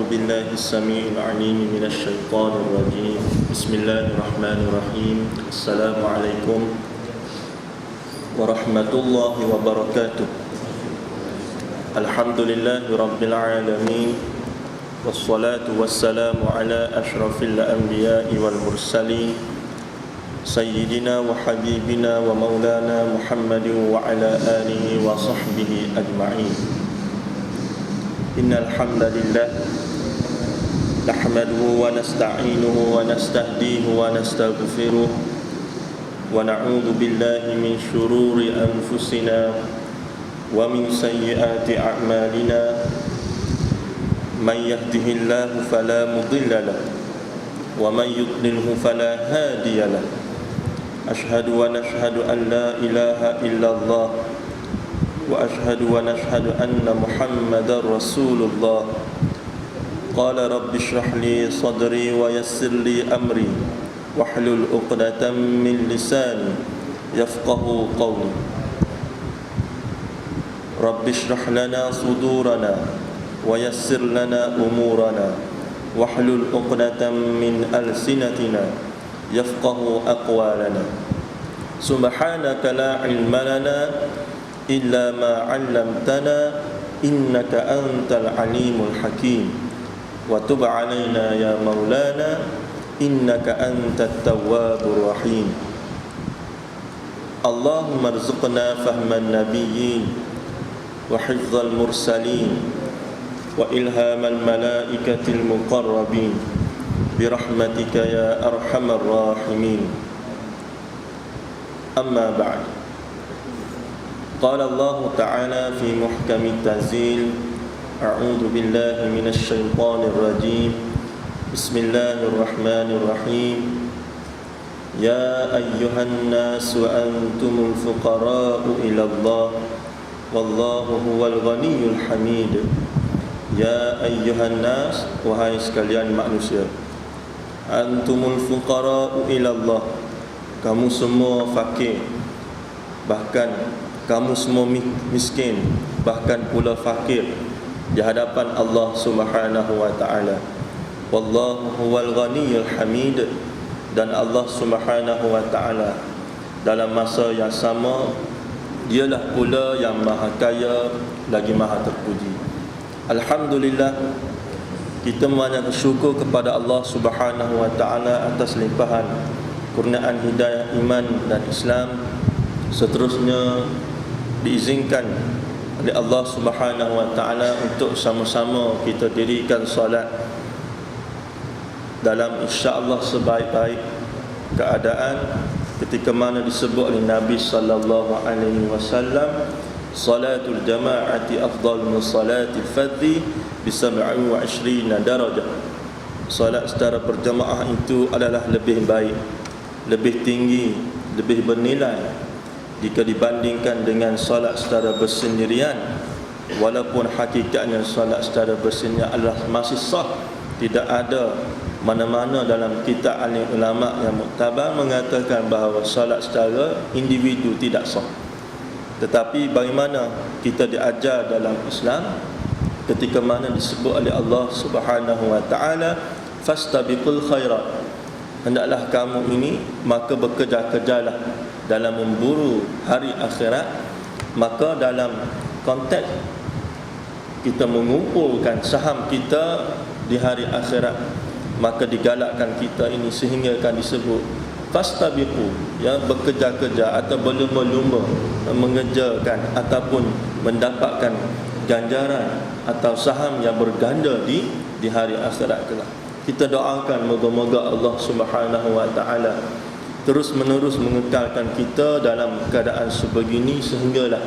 أعوذ بالله السميع العليم من الشيطان الرجيم. بسم الله الرحمن الرحيم. السلام عليكم ورحمة الله وبركاته. الحمد لله رب العالمين، والصلاة والسلام على أشرف الأنبياء والمرسلين سيدنا وحبيبنا ومولانا محمد وعلى آله وصحبه أجمعين. إن الحمد لله نحمده ونستعينه ونستهديه ونستغفره ونعوذ بالله من شرور أنفسنا ومن سيئات أعمالنا. من يهده الله فلا مضل له ومن يضلله فلا هادي له. أشهد ونشهد أن لا إله إلا الله وأشهد ونشهد أن محمدا رسول الله. قال رب اشرح لي صدري ويسر لي أمري واحلل عقدة من لساني يفقه قولي. رب اشرح لنا صدورنا ويسر لنا أمورنا واحلل عقدة من ألسنتنا يفقه أقوالنا. سبحانك لا علم لنا إلا ما علمتنا إنك أنت العليم الحكيم. وتب علينا يا مولانا إنك أنت التواب الرحيم. اللهم ارزقنا فهم النبيين وحفظ المرسلين وإلهام الملائكة المقربين برحمتك يا أرحم الراحمين. أما بعد، قال الله تعالى في محكم التنزيل: أعوذ بالله من الشيطان الرجيم. بسم الله الرحمن الرحيم. يا أيها الناس أنتم الفقراء إلى الله والله هو الغني الحميد. Ya ayyuhan nas, wahai sekalian manusia, antumul fuqara'u ilallah, kamu semua fakir, bahkan kamu semua miskin, bahkan pula fakir di hadapan Allah Subhanahu wa taala. Wallahu huwal ghaniyyul hamid, dan Allah Subhanahu wa taala dalam masa yang sama dialah pula yang maha kaya lagi maha terpuji. Alhamdulillah, kita banyak bersyukur kepada Allah Subhanahu wa taala atas limpahan kurniaan hidayah iman dan Islam. Seterusnya diizinkan oleh Allah Subhanahu wa taala untuk sama-sama kita dirikan solat dalam insya-Allah sebaik-baik keadaan ketika mana disebut oleh Nabi sallallahu alaihi wasallam, salatul jama'ati afdal min salatil fardhi bi 27 darajah. Salat secara berjamaah itu adalah lebih baik, lebih tinggi, lebih bernilai jika dibandingkan dengan salat secara bersendirian. Walaupun hakikatnya salat secara bersendirian adalah masih sah, tidak ada mana-mana dalam kitab alim ulama yang muktabar mengatakan bahawa salat secara individu tidak sah. Tetapi bagaimana kita diajar dalam Islam ketika mana disebut oleh Allah Subhanahu wa taala, fastabiqul khairat, hendaklah kamu ini maka bekerja-kerjalah dalam memburu hari akhirat. Maka dalam konteks kita mengumpulkan saham kita di hari akhirat, maka digalakkan kita ini sehingga akan disebut fastabiqu, ya, bekerja-kerja atau berlumba-lumba mengerjakan ataupun mendapatkan ganjaran atau saham yang berganda di hari akhirat kelak. Kita doakan moga-moga Allah Subhanahu wa taala terus-menerus mengekalkan kita dalam keadaan sebegini sehinggalah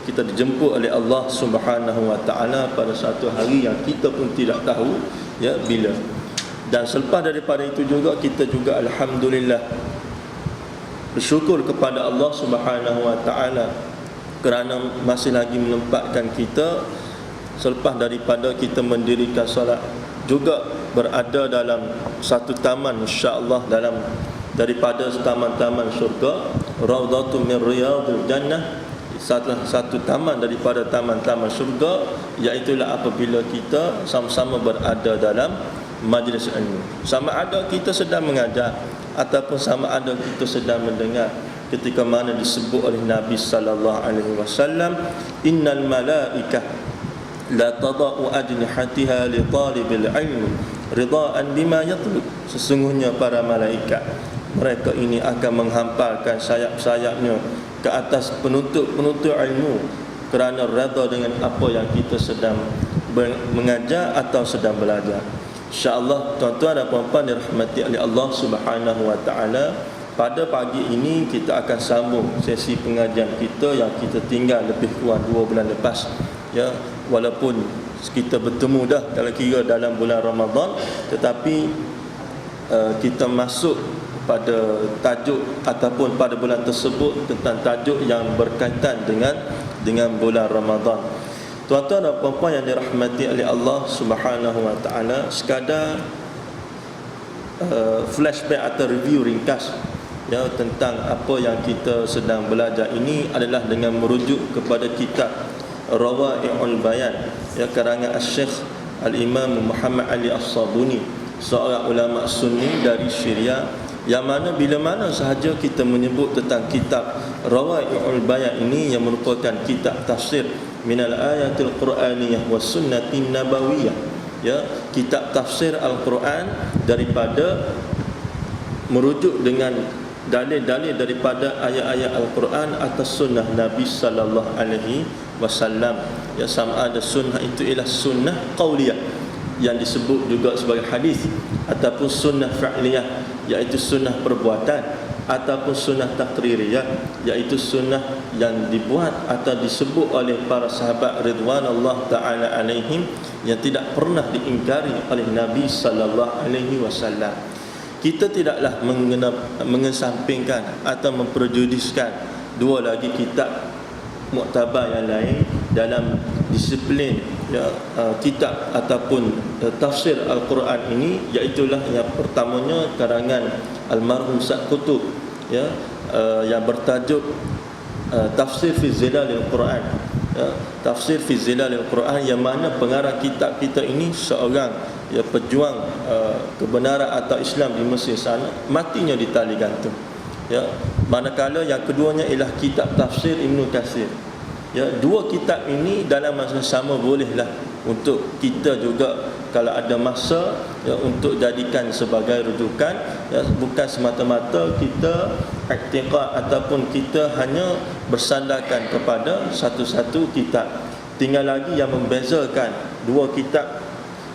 kita dijemput oleh Allah Subhanahu wa taala pada satu hari yang kita pun tidak tahu ya bila. Dan selepas daripada itu juga kita juga alhamdulillah bersyukur kepada Allah Subhanahu wa taala kerana masih lagi menempatkan kita selepas daripada kita mendirikan solat juga berada dalam satu taman insya-Allah dalam daripada taman-taman syurga, raudhatun min riyadil jannah, salah satu taman daripada taman-taman syurga, iaitu apabila kita sama-sama berada dalam majlis ilmu. Sama ada kita sedang mengajar ataupun sama ada kita sedang mendengar, ketika mana disebut oleh Nabi sallallahu alaihi wasallam, innal malaikah la tada'u ajnihatiha li talibil ilm ridaan bima yatlub. Sesungguhnya para malaikat, mereka ini akan menghamparkan sayap-sayapnya ke atas penuntut ilmu kerana redha dengan apa yang kita sedang mengajar atau sedang belajar. InsyaAllah tuan-tuan dan puan-puan dirahmati oleh Allah Subhanahu wa taala, pada pagi ini kita akan sambung sesi pengajian kita yang kita tinggal lebih kurang 2 bulan lepas. Ya, walaupun kita bertemu dah kalau kira dalam bulan Ramadan, tetapi kita masuk pada tajuk ataupun pada bulan tersebut tentang tajuk yang berkaitan dengan bulan Ramadan. Tuan-tuan dan puan-puan yang dirahmati oleh Allah Subhanahu wa taala, sekadar flashback atau review ringkas ya tentang apa yang kita sedang belajar ini adalah dengan merujuk kepada kitab Rawai'ul Bayan ya, karangan Asy-Syaikh Al-Imam Muhammad Ali As-Sabuni, seorang ulama sunni dari Syria, yang mana bila mana sahaja kita menyebut tentang kitab Rawai'ul Bayan ini, yang merupakan kitab tafsir minal ayatil Qur'aniyah was sunnatin nabawiyah ya, kitab tafsir Al-Quran daripada merujuk dengan dalil-dalil daripada ayat-ayat Al-Quran atau sunnah Nabi sallallahu alaihi wasallam ya, sama ada sunnah itu ialah sunnah qauliyah yang disebut juga sebagai hadis, ataupun sunnah fa'liyah iaitu sunnah perbuatan, ataupun sunnah taqririyah iaitu sunnah yang dibuat atau disebut oleh para sahabat ridwanullah taala alaihim yang tidak pernah diingkari oleh Nabi sallallahu alaihi wasallam. Kita tidaklah mengesampingkan atau memperjudiskan dua lagi kitab muktabar yang lain dalam disiplin ya, kitab ataupun tafsir Al-Quran ini, iaitulah yang pertamanya karangan almarhum Sa'd Qutb ya, yang bertajuk Tafsir fi Zilalil Quran ya, Tafsir fi Zilalil Quran, yang mana pengarang kitab kita ini seorang ya, pejuang kebenaran atau Islam di Mesir sana, matinya di tali gantung ya. Manakala yang keduanya ialah kitab tafsir Ibnu Katsir ya. Dua kitab ini dalam masa sama bolehlah untuk kita juga kalau ada masa ya, untuk jadikan sebagai rujukan ya, bukan semata-mata kita iktiqad ataupun kita hanya bersandarkan kepada satu-satu kitab. Tinggal lagi yang membezakan dua kitab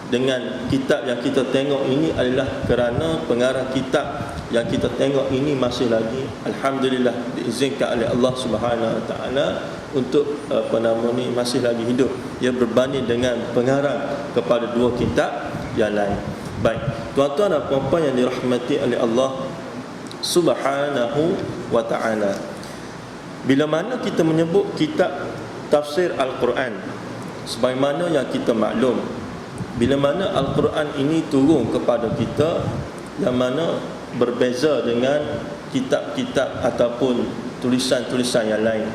dengan kitab yang kita tengok ini adalah kerana pengarang kitab yang kita tengok ini masih lagi alhamdulillah diizinkan oleh Allah Subhanahu wa taala untuk masih lagi hidup, ia berbanding dengan pengarang kepada dua kitab yang lain. Baik, tuan-tuan dan puan-puan yang dirahmati oleh Allah Subhanahu wa taala, bila mana kita menyebut kitab tafsir Al-Quran, sebagaimana yang kita maklum, bila mana Al-Quran ini turun kepada kita, yang mana berbeza dengan kitab-kitab ataupun tulisan-tulisan yang lain,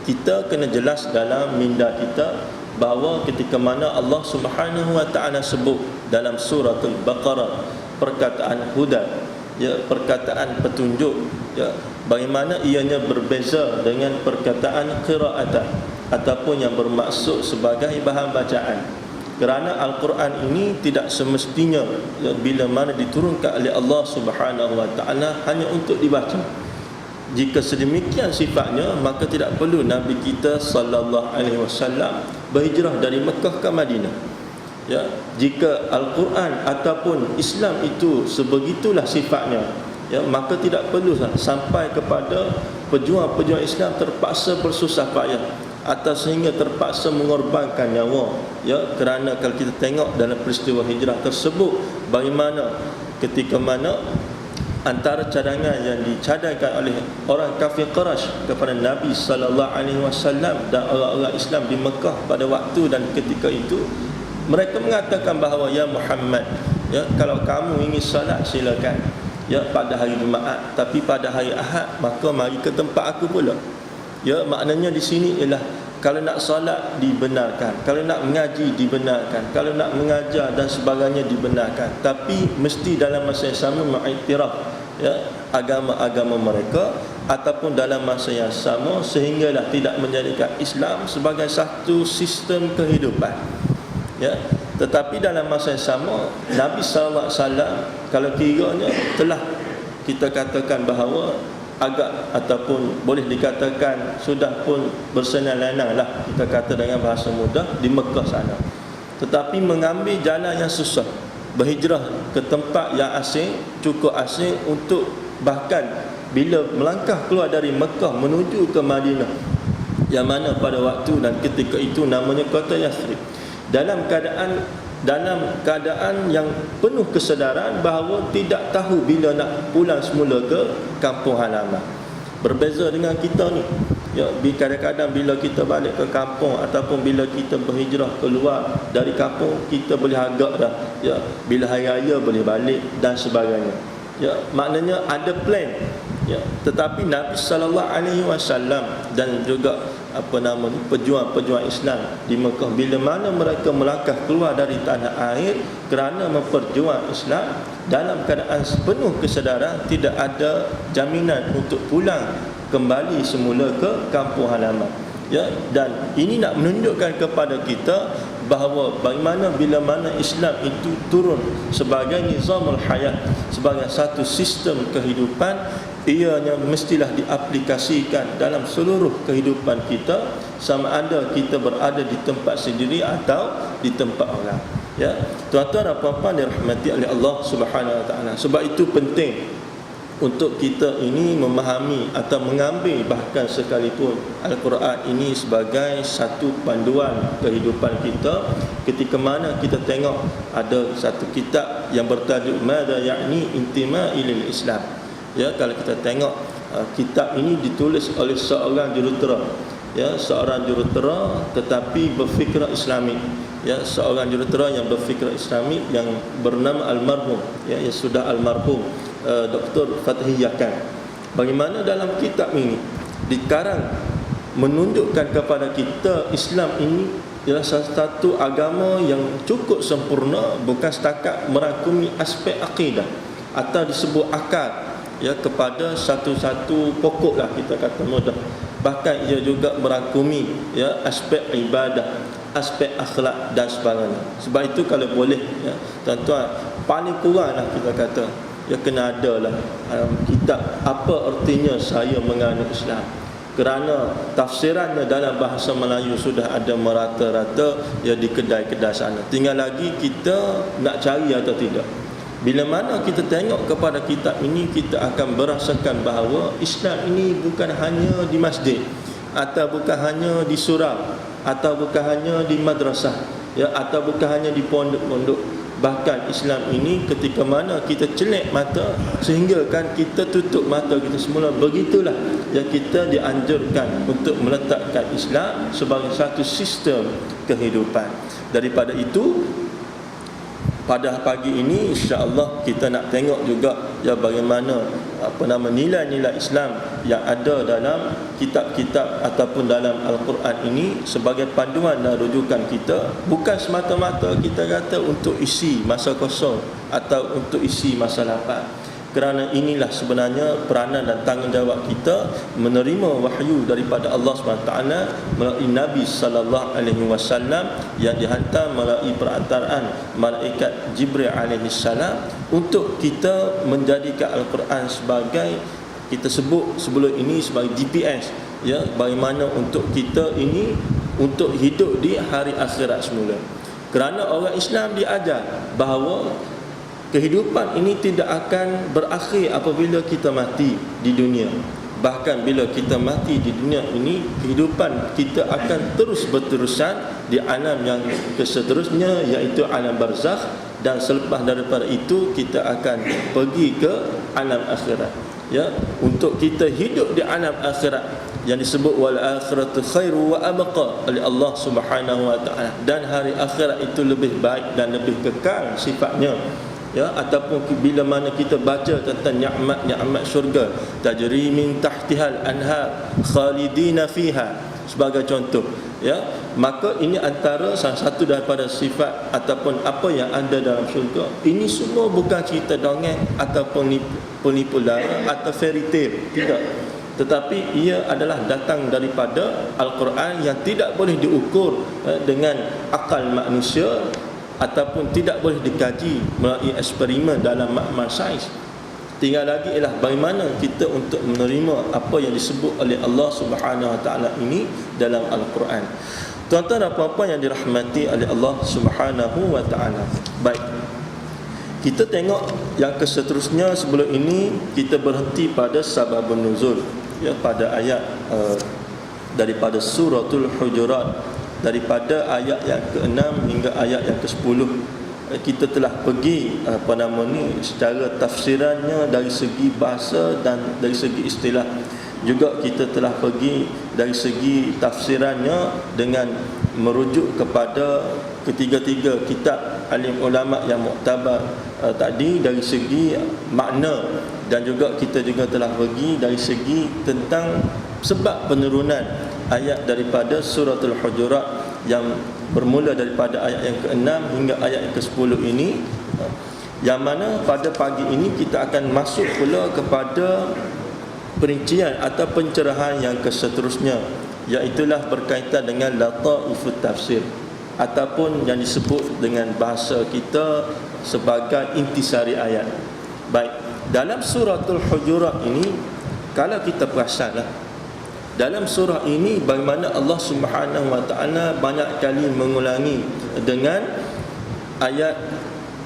kita kena jelas dalam minda kita bahawa ketika mana Allah Subhanahu wa taala sebut dalam suratul Baqarah perkataan huda ya, perkataan petunjuk ya, bagaimana ianya berbeza dengan perkataan qiraatan ataupun yang bermaksud sebagai bahan bacaan. Kerana Al-Quran ini tidak semestinya ya, bila mana diturunkan oleh Allah Subhanahu wa taala hanya untuk dibaca. Jika sedemikian sifatnya, maka tidak perlu Nabi kita sallallahu alaihi wasallam berhijrah dari Mekah ke Madinah. Ya, jika Al-Quran ataupun Islam itu sebegitulah sifatnya, ya, maka tidak perlu sampai kepada pejuang-pejuang Islam terpaksa bersusah payah atau sehingga terpaksa mengorbankan nyawa. Ya, kerana kalau kita tengok dalam peristiwa hijrah tersebut, bagaimana ketika mana antara cadangan yang dicadangkan oleh orang kafir Quraisy kepada Nabi sallallahu alaihi wasallam dan orang-orang Islam di Mekah pada waktu dan ketika itu, mereka mengatakan bahawa ya Muhammad, ya, kalau kamu ingin salat silakan ya pada hari Jumaat, tapi pada hari Ahad maka mari ke tempat aku pula. Ya, maknanya di sini ialah kalau nak solat dibenarkan, kalau nak mengaji dibenarkan, kalau nak mengajar dan sebagainya dibenarkan, tapi mesti dalam masa yang sama mengiktiraf ya agama-agama mereka, ataupun dalam masa yang sama sehinggalah tidak menjadikan Islam sebagai satu sistem kehidupan. Ya, tetapi dalam masa yang sama Nabi sallallahu alaihi wasallam kalau kiranya telah kita katakan bahawa agak ataupun boleh dikatakan sudah pun bersenang-lenang lah, kita kata dengan bahasa mudah, di Mekah sana, tetapi mengambil jalan yang susah, berhijrah ke tempat yang asing, cukup asing, untuk bahkan bila melangkah keluar dari Mekah menuju ke Madinah, yang mana pada waktu dan ketika itu namanya kota Yathrib, dalam keadaan yang penuh kesedaran bahawa tidak tahu bila nak pulang semula ke kampung halaman. Berbeza dengan kita ni, ya, kadang-kadang bila kita balik ke kampung ataupun bila kita berhijrah keluar dari kampung, kita boleh agak dah, ya, bila hari raya boleh balik dan sebagainya. Ya, maknanya ada plan. Ya, tetapi Nabi sallallahu alaihi wasallam dan juga pejuang-pejuang Islam di Mekah, bila mana mereka melangkah keluar dari tanah air kerana memperjuang Islam, dalam keadaan penuh kesedaran tidak ada jaminan untuk pulang kembali semula ke kampung halaman. Ya, dan ini nak menunjukkan kepada kita bahawa bagaimana bila mana Islam itu turun sebagai nizamul hayat, sebagai satu sistem kehidupan, ianya mestilah diaplikasikan dalam seluruh kehidupan kita, sama ada kita berada di tempat sendiri atau di tempat orang. Ya, tuan-tuan dan puan-puan dirahmati oleh Allah Subhanahu wa taala. Sebab itu penting untuk kita ini memahami atau mengambil bahkan sekalipun Al-Quran ini sebagai satu panduan kehidupan kita. Ketika mana kita tengok ada satu kitab yang bertajuk Mada Ya'ni Intima'i lil Islam. Ya, kalau kita tengok kitab ini ditulis oleh seorang jurutera, ya, seorang jurutera tetapi berfikrah Islamik, ya, seorang jurutera yang berfikrah Islamik yang bernama almarhum, ya, yang sudah almarhum Dr. Fathi Yakan. Bagaimana dalam kitab ini dikarang menunjukkan kepada kita Islam ini ialah salah satu agama yang cukup sempurna, bukan setakat merangkumi aspek akidah atau disebut akal, ya, kepada satu-satu pokok lah, kita kata mudah. Bahkan ia juga merangkumi, ya, aspek ibadah, aspek akhlak dan sebagainya. Sebab itu kalau boleh, ya, tuan-tuan, paling kurang lah kita kata, ya, kena ada lah kitab apa artinya saya menganut Islam, kerana tafsirannya dalam bahasa Melayu sudah ada merata-rata, ya, di kedai-kedai sana. Tinggal lagi kita nak cari atau tidak. Bila mana kita tengok kepada kitab ini, kita akan merasakan bahawa Islam ini bukan hanya di masjid, atau bukan hanya di surau, atau bukan hanya di madrasah, ya, atau bukan hanya di pondok-pondok. Bahkan Islam ini ketika mana kita celek mata sehingga kan kita tutup mata kita semula, begitulah yang kita dianjurkan untuk meletakkan Islam sebagai satu sistem kehidupan. Daripada itu, pada pagi ini insya-Allah kita nak tengok juga, ya, bagaimana nilai-nilai Islam yang ada dalam kitab-kitab ataupun dalam Al-Quran ini sebagai panduan dan rujukan kita, bukan semata-mata kita kata untuk isi masa kosong atau untuk isi masa lapang. Kerana inilah sebenarnya peranan dan tanggungjawab kita menerima wahyu daripada Allah SWT melalui Nabi sallallahu alaihi wasallam yang dihantar melalui perantaraan malaikat Jibril alaihi salam, untuk kita menjadikan Al-Quran sebagai, kita sebut sebelum ini sebagai GPS, ya, bagaimana untuk kita ini untuk hidup di hari akhirat semula. Kerana orang Islam diajar bahawa kehidupan ini tidak akan berakhir apabila kita mati di dunia. Bahkan bila kita mati di dunia ini, kehidupan kita akan terus berterusan di alam yang seterusnya, iaitu alam barzakh, dan selepas daripada itu kita akan pergi ke alam akhirat. Ya, untuk kita hidup di alam akhirat yang disebut wal akhiratu khairu wa abqa oleh Allah Subhanahu wa taala, dan hari akhirat itu lebih baik dan lebih kekal sifatnya. ya, ataupun bila mana kita baca tentang nikmat-nikmat syurga, tajri min tahtihal anhar khalidina fiha sebagai contoh, ya, maka ini antara salah satu daripada sifat ataupun apa yang ada dalam syurga. Ini semua bukan cerita dongeng ataupun penipu lara atau fairy tale, tidak, tetapi ia adalah datang daripada Al-Quran yang tidak boleh diukur dengan akal manusia ataupun tidak boleh dikaji melalui eksperimen dalam makmal sains. Tinggal lagi ialah bagaimana kita untuk menerima apa yang disebut oleh Allah Subhanahu Wa Taala ini dalam Al-Quran. Tuan-tuan dan puan-puan yang dirahmati oleh Allah Subhanahu Wa Taala. Baik, kita tengok yang keseterusnya. Sebelum ini kita berhenti pada sababun nuzul, ya, pada ayat daripada suratul Hujurat, daripada ayat yang ke-6 hingga ayat yang ke-10. Kita telah pergi secara tafsirannya dari segi bahasa dan dari segi istilah. Juga kita telah pergi dari segi tafsirannya dengan merujuk kepada ketiga-tiga kitab alim ulama yang muktabar tadi dari segi makna, dan juga kita juga telah pergi dari segi tentang sebab penurunan ayat daripada suratul Hujurat yang bermula daripada ayat yang ke-6 hingga ayat yang ke-10 ini, yang mana pada pagi ini kita akan masuk pula kepada perincian atau pencerahan yang keseterusnya, iaitulah berkaitan dengan lataifut tafsir ataupun yang disebut dengan bahasa kita sebagai intisari ayat. Baik, dalam suratul Hujurat ini, kalau kita perasanlah, dalam surah ini bagaimana Allah Subhanahu Wa Taala banyak kali mengulangi dengan ayat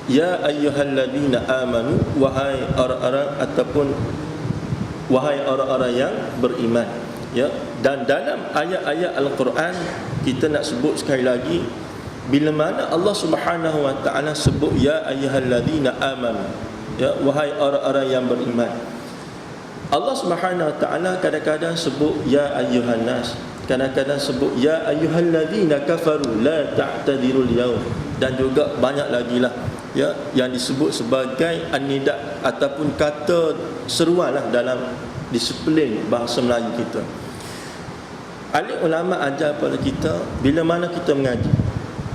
ya ayyuhalladzina amanu, wahai orang-orang ataupun wahai orang-orang yang beriman, ya. Dan dalam ayat-ayat Al-Quran kita nak sebut sekali lagi, bila mana Allah Subhanahu Wa Taala sebut ya ayyuhalladzina amanu, ya, wahai orang-orang yang beriman, Allah Subhanahu Wa Taala kadang-kadang sebut ya ayyuhan nas, kadang-kadang sebut ya ayyuhalladzina kafaru la ta'tadirul yaum, dan juga banyak lagi lah, ya, yang disebut sebagai an-nida ataupun kata seruan lah dalam disiplin bahasa Melayu kita. Alim ulama ajar pada kita bila mana kita mengaji,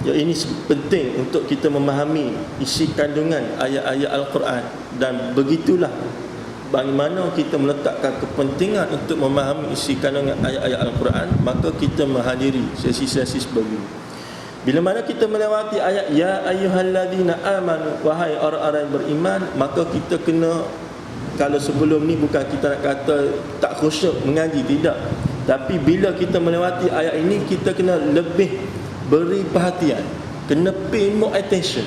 ya, ini penting untuk kita memahami isi kandungan ayat-ayat Al-Quran, dan begitulah bagaimana kita meletakkan kepentingan untuk memahami isi kandungan ayat-ayat Al-Quran, maka kita menghadiri sesi-sesi sebegini. Bila mana kita melewati ayat ya ayyuhalladzina amanu, wahai orang-orang yang beriman, maka kita kena, kalau sebelum ni bukan kita nak kata tak khusyuk mengaji, tidak, tapi bila kita melewati ayat ini kita kena lebih beri perhatian, kena pay more attention,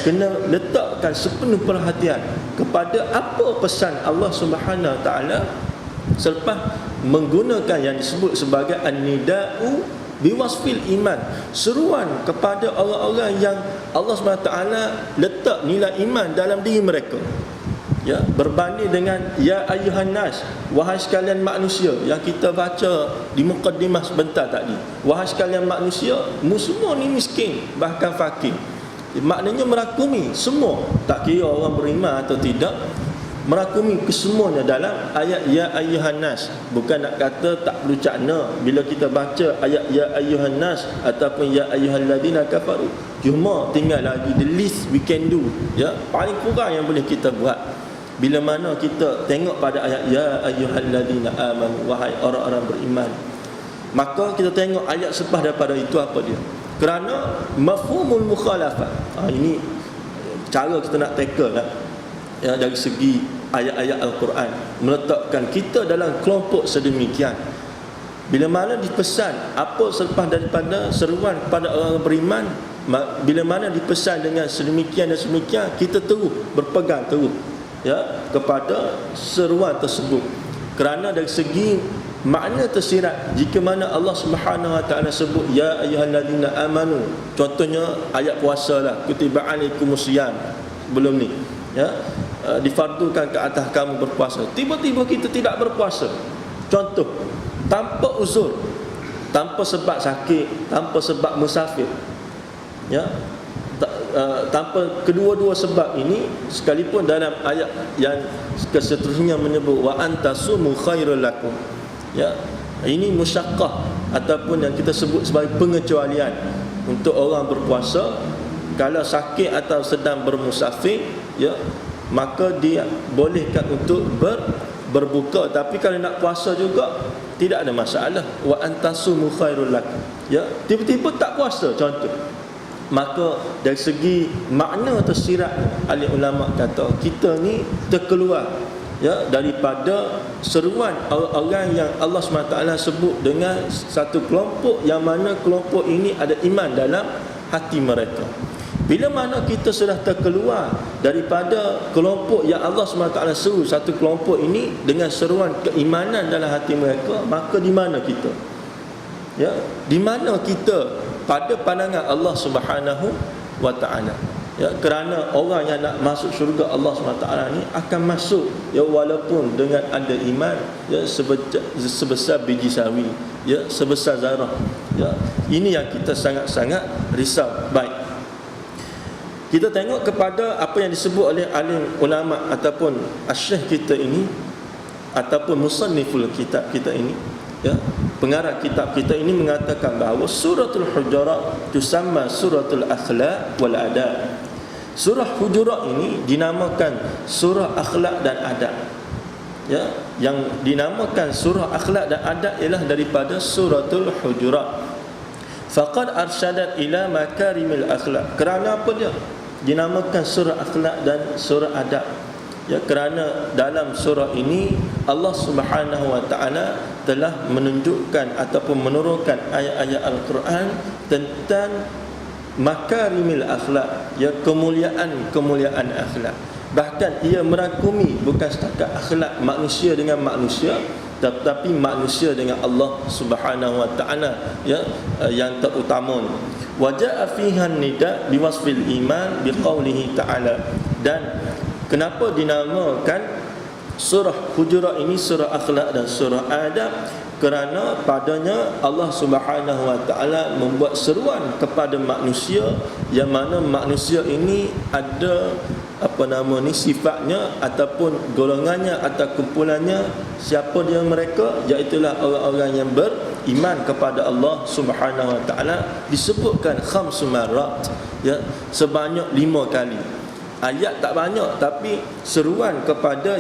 kena letakkan sepenuh perhatian kepada apa pesan Allah Subhanahu Wa Taala selepas menggunakan yang disebut sebagai an-nida'u biwasfil iman, seruan kepada orang-orang yang Allah Subhanahu Wa Taala letak nilai iman dalam diri mereka, ya, berbanding dengan ya ayyuhan nas, wahai sekalian manusia, yang kita baca di mukaddimah sebentar tadi. Wahai sekalian manusia, semua ni miskin bahkan fakir. Maknanya merakumi semua, tak kira orang beriman atau tidak, merakumi kesemuanya dalam ayat ya ayyuhan nas. Bukan nak kata tak perlu cakna bila kita baca ayat ya ayyuhan nas ataupun ya ayyuhalladzina kafaru, cuma tinggal lagi the least we can do, ya, paling kurang yang boleh kita buat bila mana kita tengok pada ayat ya ayyuhalladzina amanu, wahai orang-orang beriman. Maka kita tengok ayat selepas daripada itu apa dia, kerana mafhumul mukhalafah. Ini cara kita nak tackle lah, ya, dari segi ayat-ayat Al-Quran, meletakkan kita dalam kelompok sedemikian. Bila mana dipesan apa selepas daripada seruan kepada orang beriman, bila mana dipesan dengan sedemikian dan sedemikian, kita terus berpegang terus, ya, kepada seruan tersebut. Kerana dari segi makna tersirat, jika mana Allah Subhanahu Wa Taala sebut ya ayyuhalladzina amanu, contohnya ayat puasa lah, kutiba alaikumusiyam, belum ni, ya, difardukan ke atas kamu berpuasa. Tiba-tiba kita tidak berpuasa, contoh, tanpa uzur, tanpa sebab sakit, tanpa sebab musafir, ya, tanpa kedua-dua sebab ini, sekalipun dalam ayat yang seterusnya menyebut wa antasumu khairul lakum, ya, ini musyaqqah ataupun yang kita sebut sebagai pengecualian untuk orang berpuasa. Kalau sakit atau sedang bermusafir, ya, maka dia bolehkan untuk berbuka. Tapi kalau nak puasa juga tidak ada masalah. Wa antasumu khairul lakum, ya, tiba-tiba tak puasa contoh, maka dari segi makna tersirat, ahli ulama kata kita ni terkeluar, ya, daripada seruan orang-orang yang Allah SWT sebut dengan satu kelompok yang mana kelompok ini ada iman dalam hati mereka. Bila mana kita sudah terkeluar daripada kelompok yang Allah SWT seru satu kelompok ini dengan seruan keimanan dalam hati mereka, maka di mana kita? Ya, di mana kita pada pandangan Allah Subhanahu wa taala? Ya, kerana orang yang nak masuk syurga Allah SWT ni akan masuk, ya, walaupun dengan ada iman, ya, sebesar biji sawi, ya, sebesar zarah. Ya, ini yang kita sangat-sangat risau. Baik, kita tengok kepada apa yang disebut oleh alim ulama ataupun asy-syekh kita ini ataupun musanniful kitab kita ini, ya, pengarang kitab kita ini mengatakan bahawa suratul Hujurat tusamma suratul akhlaq wal adab. Surah Hujurat ini dinamakan surah akhlak dan adab. Ya, yang dinamakan surah akhlak dan adab ialah daripada suratul Hujurat. Faqad arsyadat ila makarimil akhlaq. Kerana apa dia dinamakan surah akhlak dan surah adab? Ya, kerana dalam surah ini Allah Subhanahu wa taala telah menunjukkan ataupun menurunkan ayat-ayat Al-Quran tentang makarimil akhlak, ya, kemuliaan akhlak. Bahkan ia merangkumi bukan setakat akhlak manusia dengan manusia, tetapi manusia dengan Allah Subhanahu wa taala, ya, yang terutama. Wa jaa fiha nida biwasfil iman biqaulihi ta'ala. Dan kenapa dinamakan surah Hujurat ini surah akhlak dan surah adab? Kerana padanya Allah Subhanahu wa taala membuat seruan kepada manusia yang mana manusia ini ada sifatnya ataupun golongannya atau kumpulannya. Siapa dia mereka? Iaitulah orang-orang yang beriman kepada Allah Subhanahu wa taala. Disebutkan khamsu marat, ya, sebanyak 5 kali. Ayat tak banyak, tapi seruan kepada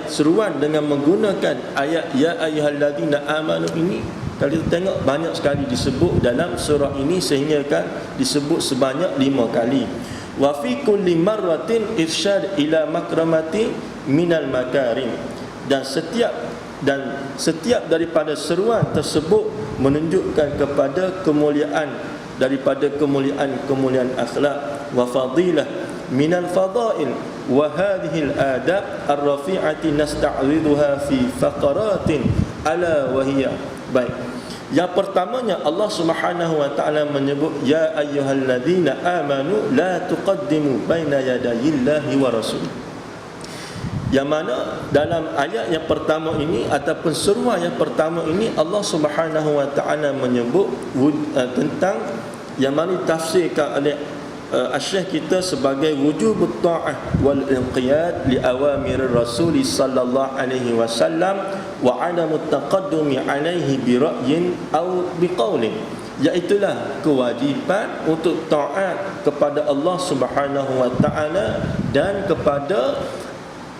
seruan dengan menggunakan ayat ya ayyuhalladzina amanu ini, kalau kita tengok banyak sekali disebut dalam surah ini, sehingga kan disebut sebanyak 5 kali. Wa fi kulli marratin irsyad ila makramati minal makarim. Dan setiap daripada seruan tersebut menunjukkan kepada kemuliaan daripada kemuliaan akhlak, wa fadilah minal fadail, wa hadhihi al-adab ar-rafi'ati nasta'riduha fi faqaratin ala wa hiya. Baik, yang pertamanya Allah Subhanahu wa taala menyebut ya ayyuhalladzina amanu la tuqaddimu baina yadayillahi wa rasul. Yang mana dalam ayat yang pertama ini ataupun seruan yang pertama ini Allah Subhanahu wa taala menyebut tentang yang mana tafsirkan oleh asy-syekh kita sebagai wujubut ta'ah wal inqiyad li awamir Rasul sallallahu alaihi wasallam wa adamut taqaddumi alaihi bi ra'yin aw bi qaulin, iaitulah kewajiban untuk taat kepada Allah Subhanahu wa taala dan kepada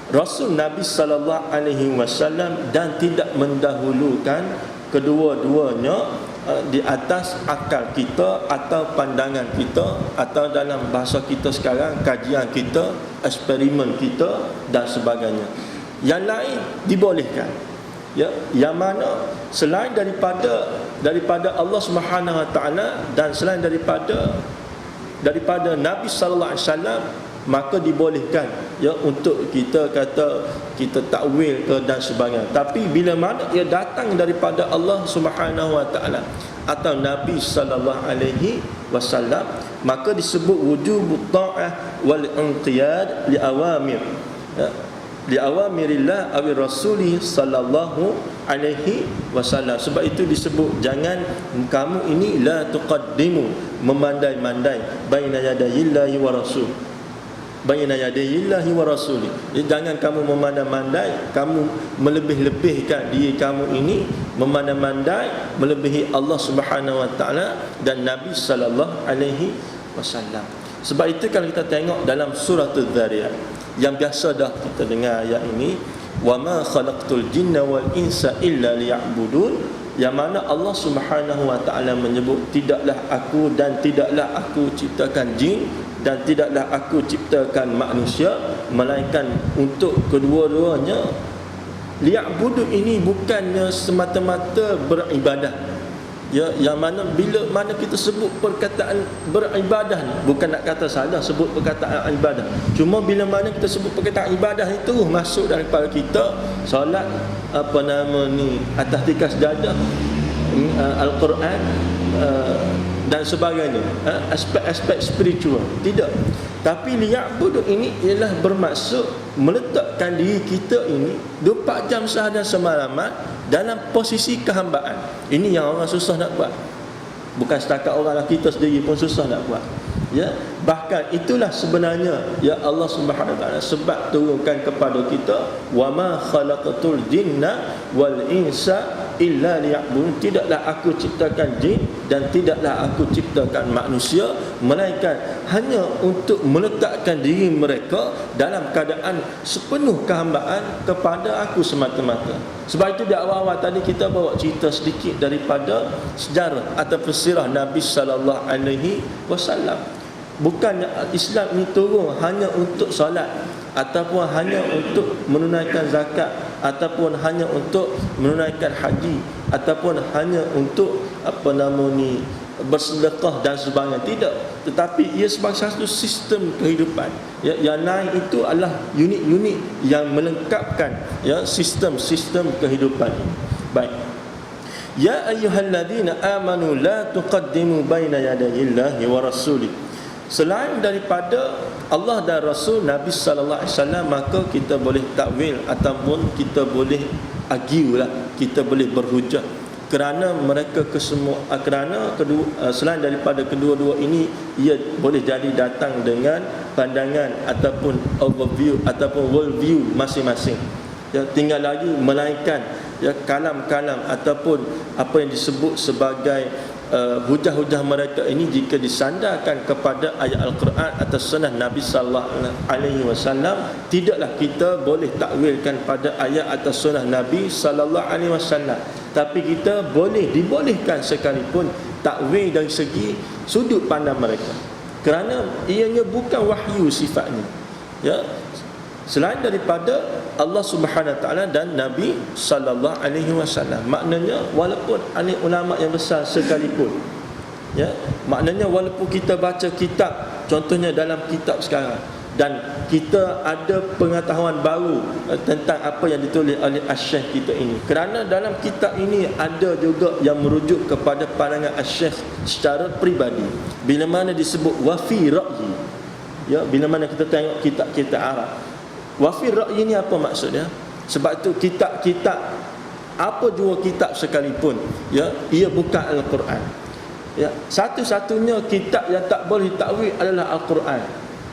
Rasul Nabi sallallahu alaihi wasallam, dan tidak mendahulukan kedua-duanya di atas akal kita atau pandangan kita, atau dalam bahasa kita sekarang kajian kita, eksperimen kita dan sebagainya. Yang lain dibolehkan, ya, yang mana selain daripada Allah Subhanahu wa taala dan selain daripada Nabi sallallahu alaihi wasallam, maka dibolehkan, ya, untuk kita kata kita takwil ke dan sebagainya. Tapi bila mana ia datang daripada Allah Subhanahu wa taala atau Nabi sallallahu alaihi wasallam, maka disebut wujubut ta'ah wal inqiyad li awamir, ya, li awamirillah awi rasuli sallallahu alaihi wasallam. Sebab itu disebut jangan kamu ini la tuqaddimu, memandai-mandai baina yadayillahi wa rasul, baina yadayillahi wa rasuli. Jangan kamu memandai-mandai, kamu melebih-lebihkan diri kamu ini, memandai-mandai melebihi Allah Subhanahu wa taala dan Nabi sallallahu alaihi wasallam. Sebab itu kalau kita tengok dalam surah Az-Zariyat, yang biasa dah kita dengar ayat ini, wa ma khalaqtul jinna wal insa illa liya'budun, yang mana Allah Subhanahu wa taala menyebut tidaklah aku dan tidaklah aku ciptakan jin dan tidaklah aku ciptakan manusia melainkan untuk kedua-duanya. Liya'budun ini bukannya semata-mata beribadah, ya, yang mana bila mana kita sebut perkataan beribadah ni, bukan nak kata salah sebut perkataan ibadah, cuma bila mana kita sebut perkataan ibadah itu masuk daripada kita solat atas tikas dada, Al-Quran dan sebagainya, aspek-aspek spiritual. Tidak. Tapi liya'budu ini ialah bermaksud meletakkan diri kita ini 24 jam sehari dan semalaman dalam posisi kehambaan. Ini yang orang susah nak buat. Bukan setakat orang lah, kita sendiri pun susah nak buat. Ya, bahkan itulah sebenarnya ya Allah Subhanahu wa taala sebab turunkan kepada kita wa ma khalaqatul jinna wal insa illa liya'budun, tidaklah aku ciptakan jin dan tidaklah aku ciptakan manusia melainkan hanya untuk meletakkan diri mereka dalam keadaan sepenuh kehambaan kepada aku semata-mata. Sebab itu di awal-awal tadi kita bawa cerita sedikit daripada sejarah atau sirah Nabi sallallahu alaihi wasallam. Bukannya Islam ini turun hanya untuk solat, ataupun hanya untuk menunaikan zakat, ataupun hanya untuk menunaikan haji, ataupun hanya untuk bersedekah dan sebagainya. Tidak, tetapi ia sebagai satu sistem kehidupan. Ya, yang lain itu adalah unit-unit yang melengkapkan ya sistem-sistem kehidupan ini. Baik. Ya ayyuhalladzina amanu la tuqaddimu baina yadayillahi wa rasulih. Selain daripada Allah dan Rasul Nabi sallallahu alaihi wasallam, maka kita boleh takwil ataupun kita boleh argue lah, kita boleh berhujah kerana mereka kerana kedua, selain daripada kedua-dua ini ia boleh jadi datang dengan pandangan ataupun overview ataupun world view masing-masing. Ya, tinggal lagi melainkan ya kalam-kalam ataupun apa yang disebut sebagai hujah-hujah mereka ini jika disandarkan kepada ayat Al-Quran atau sunnah Nabi sallallahu alaihi wasallam, tidaklah kita boleh takwilkan pada ayat atau sunnah Nabi sallallahu alaihi wasallam, tapi kita dibolehkan sekalipun takwil dari segi sudut pandang mereka kerana ianya bukan wahyu sifatnya. Ya, selain daripada Allah Subhanahu wa taala dan Nabi sallallahu alaihi wasallam. Maknanya walaupun alim ulama yang besar sekalipun, ya, maknanya walaupun kita baca kitab, contohnya dalam kitab sekarang, dan kita ada pengetahuan baru tentang apa yang ditulis oleh Asy-Syaikh kita ini, kerana dalam kitab ini ada juga yang merujuk kepada pandangan Asy-Syaikh secara peribadi. Bila mana disebut wa fi ra'yi, ya, bila mana kita tengok kitab-kitab Arab, wafir ra'yi ni apa maksudnya? Sebab tu kitab-kitab apa jua kitab sekalipun, ya, ia bukan Al-Quran. Ya, satu-satunya kitab yang tak boleh takwil adalah Al-Quran.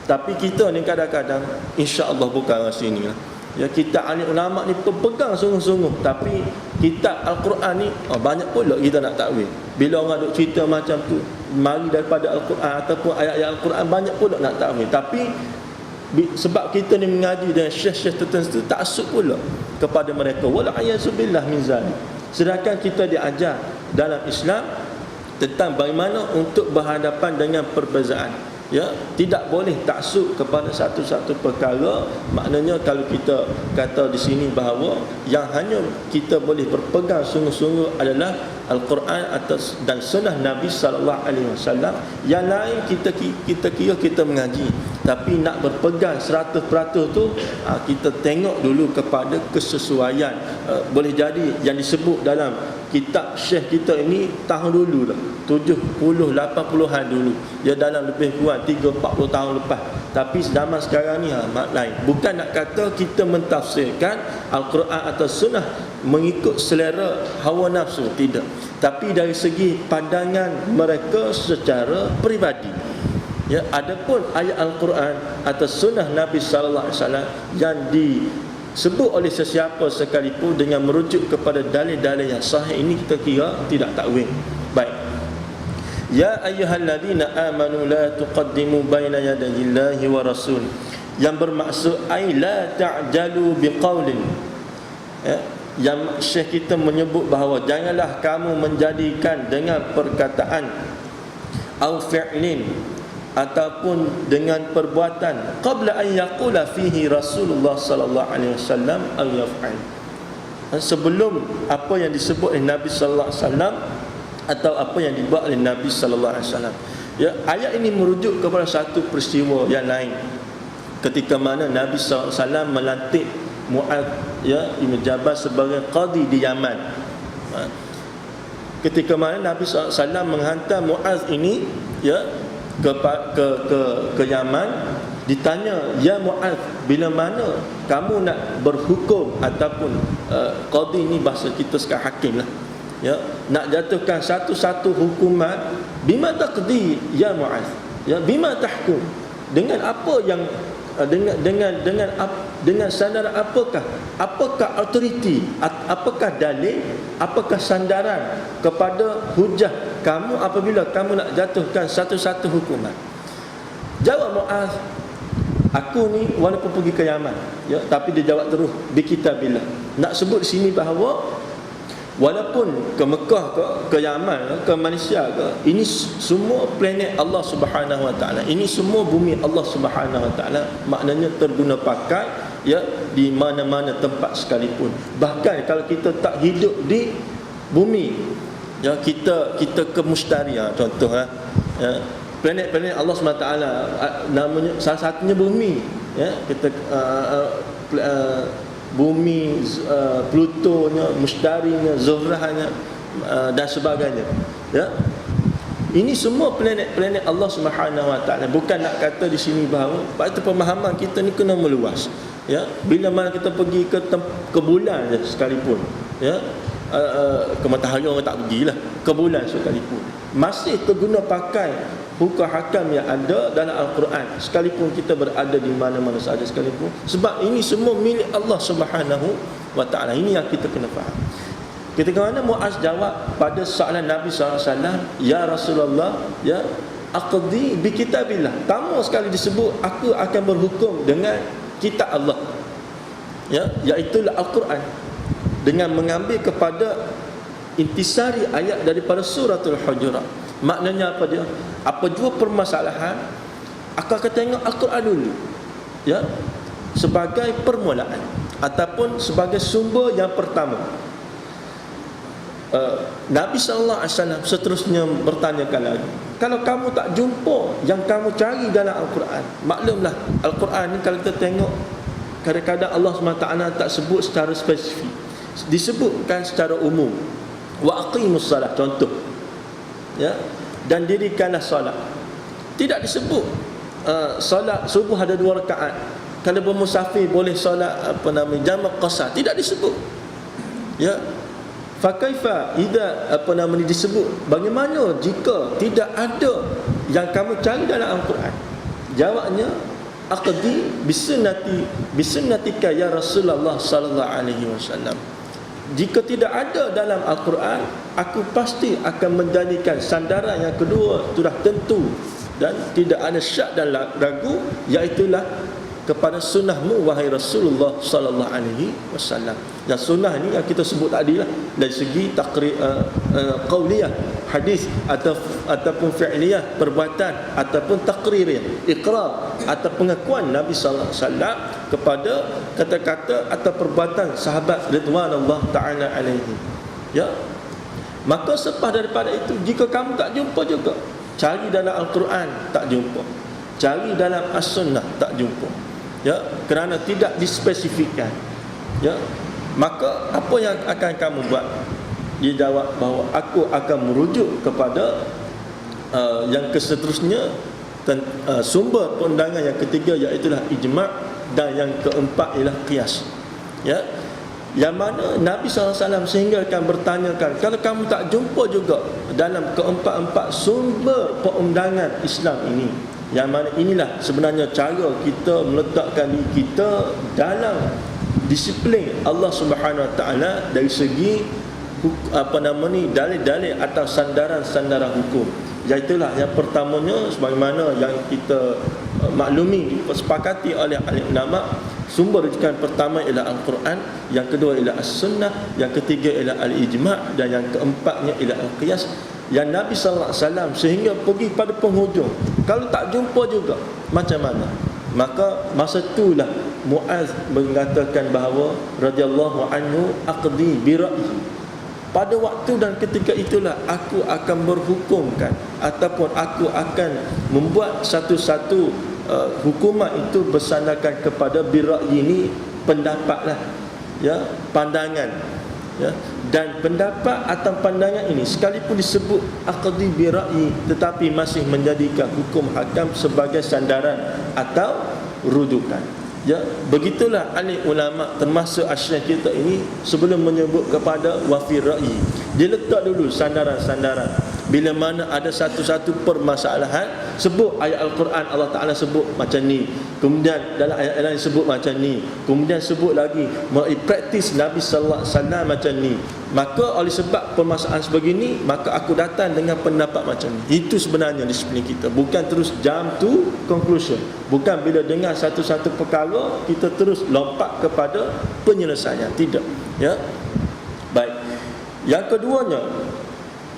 Tapi kita ni kadang-kadang insya-Allah bukan rasa ni lah. Ya, kitab ahli ulama ni pegang sungguh-sungguh, tapi kitab Al-Quran ni banyak pula kita nak takwil. Bila orang duk cerita macam tu, mari daripada Al-Quran ataupun ayat-ayat Al-Quran, banyak pula nak takwil. Tapi sebab kita ni mengaji dengan syekh-syekh tertentu, taksub pula kepada mereka, wala ayazubillah min zalik. Sedangkan kita diajar dalam Islam tentang bagaimana untuk berhadapan dengan perbezaan. Ya, tidak boleh taksub kepada satu-satu perkara. Maknanya kalau kita kata di sini bahawa yang hanya kita boleh berpegang sungguh-sungguh adalah Al-Quran dan sunnah Nabi sallallahu alaihi wasallam. Yang lain kita kira kita mengaji, tapi nak berpegang 100% tu kita tengok dulu kepada kesesuaian. Boleh jadi yang disebut dalam kitab syekh kita ini tahun dulu lah, 70 80-an dulu, ya, dalam lebih kurang 30-40 tahun lepas. Tapi zaman sekarang ni lain. Bukan nak kata kita mentafsirkan Al-Quran atau Sunnah mengikut selera hawa nafsu, tidak. Tapi dari segi pandangan mereka secara peribadi. Ya, adapun ayat Al-Quran atau Sunnah Nabi sallallahu alaihi wasallam yang disebut oleh sesiapa sekalipun dengan merujuk kepada dalil-dalil yang sahih, ini kita kira tidak takwil. Baik. Ya ayyuhalladzina amanu la tuqaddimu baina yadayillahi wa rasul, yang bermaksud ay la ta'jalu biqaulin. Yang Syekh kita menyebut bahawa janganlah kamu menjadikan dengan perkataan au fi'lin ataupun dengan perbuatan qabla an yaqula fihi Rasulullah sallallahu alaihi wasallam al yaf'al, sebelum apa yang disebut oleh Nabi sallallahu alaihi wasallam atau apa yang dibuat oleh Nabi sallallahu alaihi wasallam. Ya, ayat ini merujuk kepada satu peristiwa yang lain, ketika mana Nabi sallallahu alaihi wasallam melantik Mu'adz Ibn Jabal sebagai qadi di Yaman. Ketika mana Nabi sallallahu alaihi wasallam menghantar Mu'adz ini ke Yaman, ditanya, ya Mu'adz, bila mana kamu nak berhukum ataupun qadi ni bahasa kita sekarang hakim lah, ya, nak jatuhkan satu-satu hukuman, bima taqdi ya Mu'adz, ya, bima tahkum, dengan apa yang dengan sandaran apakah autoriti, apakah dalil, apakah sandaran kepada hujah kamu apabila kamu nak jatuhkan satu-satu hukuman. Jawab Mu'adz, aku ni walaupun pergi ke Yaman, ya, tapi dia jawab terus bi kitabillah. Nak sebut di sini bahawa walaupun ke Mekah ke Yaman ke Malaysia ini semua planet Allah Subhanahu Wa Taala, ini semua bumi Allah Subhanahu Wa Taala, maknanya terguna pakai, ya, di mana-mana tempat sekalipun. Bahkan kalau kita tak hidup di bumi, ya, kita ke mustari, contoh, ya, planet-planet Allah Subhanahu Wa Taala, namanya salah satunya bumi, ya, kita bumi, Plutonya, Mustarinya, Zuhrahnya, dan sebagainya, ya. Ini semua planet-planet Allah Subhanahu Wa Taala. Bukan nak kata di sini bahawa, sebab itu pemahaman kita ni kena meluas, ya. Bila mana kita pergi ke bulan je sekalipun, ya, ke matahari orang tak pergilah, ke bulan sekalipun, masih terguna pakai hukum hakam yang ada dalam Al-Quran, sekalipun kita berada di mana-mana sahaja sekalipun, sebab ini semua milik Allah Subhanahu Wa Taala. Ini yang kita kena faham. Ketika mana Mu'adz jawab pada soalan Nabi SAW, ya Rasulullah, ya, aqdi bi kitabillah, tamu sekali disebut aku akan berhukum dengan kitab Allah, ya, iaitulah Al-Quran, dengan mengambil kepada intisari ayat daripada suratul Hujurat. Maknanya apa dia? Apa jua permasalahan, aku akan tengok Al-Quran dulu, ya, sebagai permulaan ataupun sebagai sumber yang pertama. Nabi SAW seterusnya bertanyakan lagi, kalau kamu tak jumpa yang kamu cari dalam Al-Quran, maklumlah Al-Quran ni kalau kita tengok, kadang-kadang Allah SWT tak sebut secara spesifik, disebutkan secara umum. Wa aqimus salat, contoh, ya, dan dirikanlah solat. Tidak disebut solat subuh ada 2 rakaat, kalau bermusafir boleh solat jamak qasar, tidak disebut, ya. Fa kaifa idza disebut, bagaimana jika tidak ada yang kamu cari dalam Al-Quran? Jawabnya, aqdi bisunnatika ya Rasulullah sallallahu alaihi wasallam. Jika tidak ada dalam Al-Quran, aku pasti akan menjadikan sandaran yang kedua sudah tentu dan tidak ada syak dan ragu, iaitulah kepada sunnahmu wahai Rasulullah sallallahu alaihi wasallam. Dan sunnah ni yang kita sebut tadi lah, dari segi qauliyah, hadis, ataupun fi'liyah, perbuatan, ataupun taqririyah, iqrar atau pengakuan Nabi sallallahu alaihi wasallam kepada kata-kata atau perbuatan sahabat ridwanullah taala alaihi, ya. Maka selepas daripada itu, jika kamu tak jumpa juga, cari dalam Al-Quran, tak jumpa, cari dalam As-Sunnah, tak jumpa, ya, kerana tidak dispesifikkan, ya. Maka apa yang akan kamu buat? Dia jawab bahawa aku akan merujuk kepada yang keseterusnya, sumber perundangan yang ketiga iaitu ijma', dan yang keempat ialah qiyas. Ya, yang mana Nabi SAW sehingga akan bertanyakan, kalau kamu tak jumpa juga dalam keempat-empat sumber perundangan Islam ini, yang mana inilah sebenarnya cara kita meletakkan diri kita dalam disiplin Allah Subhanahu Wa Taala dari segi dalil-dalil atau sandaran-sandaran hukum. Iaitulah yang pertamanya, sebagaimana yang kita maklumi, disepakati oleh ahli ulama, sumber rujukan pertama ialah Al-Quran, yang kedua ialah As-Sunnah, yang ketiga ialah Al-Ijma', dan yang keempatnya ialah Al-Qiyas. Yang Nabi SAW sehingga pergi pada penghujung, kalau tak jumpa juga, macam mana? Maka masa itulah Muaz mengatakan bahawa radhiyallahu anhu, aqdi bi ra'yi, pada waktu dan ketika itulah aku akan berhukumkan ataupun aku akan membuat satu-satu hukuman itu bersandarkan kepada bira'yi ini, pendapatlah, ya, pandangan, ya. Dan pendapat atau pandangan ini sekalipun disebut aqdi bira'yi, tetapi masih menjadikan hukum hakam sebagai sandaran atau rujukan. Ya, begitulah ahli ulama termasuk Asy-Syaikh kita ini sebelum menyebut kepada wafir ra'yi, dia letak dulu sandaran-sandaran. Bila mana ada satu-satu permasalahan, sebut ayat Al-Quran, Allah Ta'ala sebut macam ni, kemudian dalam ayat lain sebut macam ni, kemudian sebut lagi praktis Nabi Sallallahu Alaihi Wasallam macam ni, maka oleh sebab permasalahan sebegini, maka aku datang dengan pendapat macam ni. Itu sebenarnya disiplin kita, bukan terus jump to conclusion, bukan bila dengar satu-satu perkara kita terus lompat kepada penyelesaian, tidak, ya. Baik, yang keduanya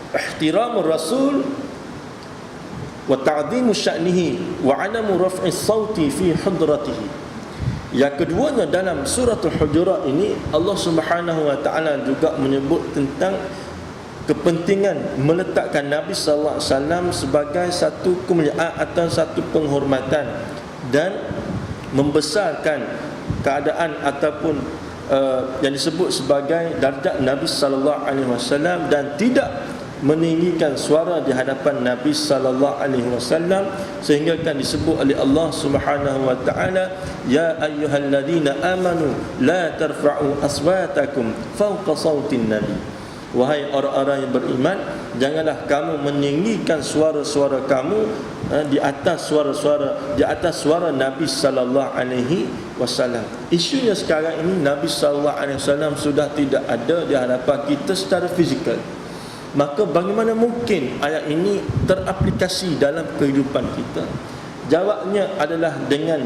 ihtiramur rasul wa ta'dhimu sya'nihi wa 'adamu raf'i sauti fi hadratihi. Yang keduanya, dalam suratul Hujurat ini Allah Subhanahu wa taala juga menyebut tentang kepentingan meletakkan Nabi sallallahu alaihi wasallam sebagai satu kemuliaan atau satu penghormatan, dan membesarkan keadaan ataupun yang disebut sebagai darjat Nabi sallallahu alaihi wasallam, dan tidak meninggikan suara di hadapan Nabi sallallahu alaihi wasallam, sehingga kan disebut oleh Allah Subhanahu wa taala, ya ayyuhalladzina amanu la tarfa'u aswatakum fawqa sautin nabi. Wahai orang-orang yang beriman, janganlah kamu meninggikan suara-suara kamu di atas suara Nabi sallallahu alaihi wasallam. Isunya sekarang ini Nabi sallallahu alaihi wasallam sudah tidak ada di hadapan kita secara fizikal. Maka bagaimana mungkin ayat ini teraplikasi dalam kehidupan kita? Jawabnya adalah dengan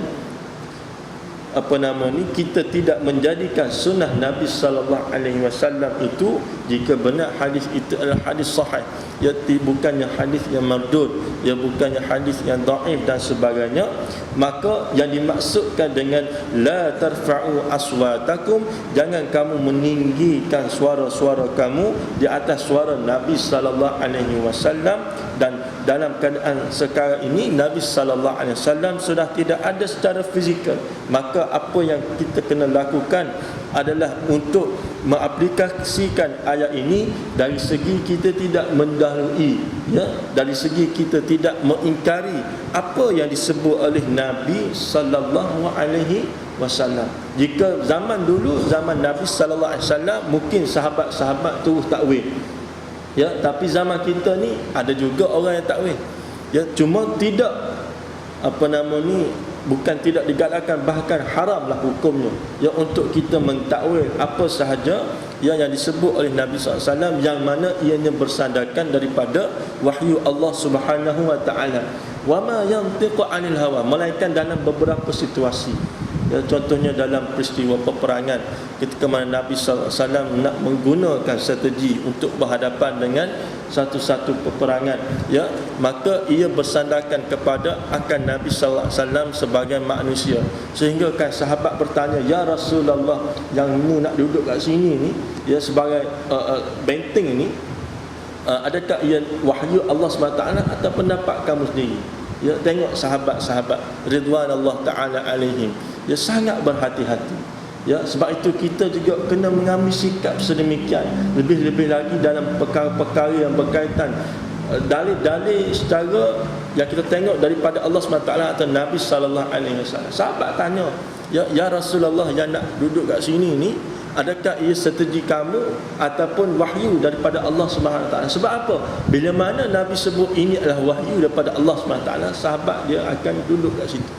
kita tidak menjadikan sunnah Nabi sallallahu alaihi wasallam itu, jika benar hadis itu adalah hadis sahih, ya, bukannya hadis yang mardud, ya, bukannya hadis yang dhaif dan sebagainya, maka yang dimaksudkan dengan la tarfa'u aswatakum, jangan kamu meninggikan suara-suara kamu di atas suara Nabi sallallahu alaihi wasallam. Dan dalam keadaan sekarang ini Nabi sallallahu alaihi wasallam sudah tidak ada secara fizikal, maka apa yang kita kena lakukan adalah untuk mengaplikasikan ayat ini dari segi kita tidak mendahului, ya, dari segi kita tidak mengingkari apa yang disebut oleh Nabi sallallahu alaihi wasallam. Jika zaman dulu, zaman Nabi sallallahu alaihi wasallam, mungkin sahabat-sahabat tu takwil, ya, tapi zaman kita ni ada juga orang yang takwil, ya, cuma tidak bukan tidak digalakkan, bahkan haramlah hukumnya, ya, untuk kita mentakwil apa sahaja yang disebut oleh Nabi SAW, yang mana ianya bersandarkan daripada wahyu Allah Subhanahu wa taala. Wa ma yantiqu 'anil hawa, melainkan dalam beberapa situasi, ya, contohnya dalam peristiwa peperangan, ketika mana Nabi SAW nak menggunakan strategi untuk berhadapan dengan satu-satu peperangan, ya, maka ia bersandarkan kepada akan Nabi SAW sebagai manusia. Sehingga kan sahabat bertanya, ya Rasulullah, yang mu nak duduk kat sini ni, ya, sebagai benteng ni, adakah ia wahyu Allah SWT atau pendapat kamu sendiri? Ya, tengok sahabat-sahabat ridwanullah ta'ala alaihim, dia sangat berhati-hati, ya, sebab itu kita juga kena mengambil sikap sedemikian, lebih-lebih lagi dalam perkara-perkara yang berkaitan dalil-dalil secara yang kita tengok daripada Allah SWT atau Nabi SAW. Sahabat tanya, ya Rasulullah, yang nak duduk kat sini ni, adakah ia strategi kamu ataupun wahyu daripada Allah SWT? Sebab apa? Bila mana Nabi sebut ini adalah wahyu daripada Allah SWT, sahabat dia akan duduk kat situ.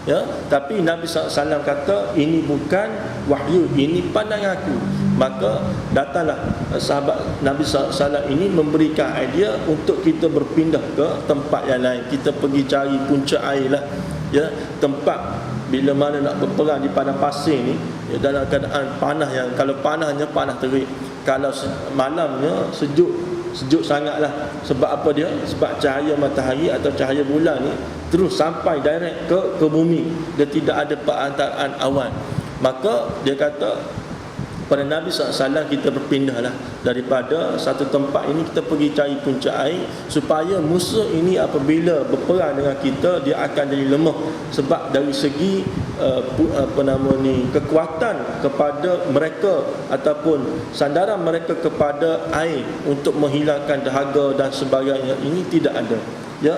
Ya, tapi Nabi SAW kata ini bukan wahyu, ini pandangan aku. Maka datanglah sahabat Nabi SAW ini memberikan idea untuk kita berpindah ke tempat yang lain. Kita pergi cari punca air lah, ya, tempat bila mana nak berperang di padang pasir ni, ya, dalam keadaan panas, yang kalau panasnya panas terik, kalau malamnya sejuk sangatlah. Sebab apa dia? Sebab cahaya matahari atau cahaya bulan ni terus sampai direct ke bumi, dia tidak ada perantaraan awan. Maka dia kata pada Nabi SAW, kita berpindahlah daripada satu tempat ini, kita pergi cari punca air, supaya musuh ini apabila berperang dengan kita, dia akan jadi lemah. Sebab dari segi kekuatan kepada mereka ataupun sandaran mereka kepada air untuk menghilangkan dahaga dan sebagainya, ini tidak ada, ya.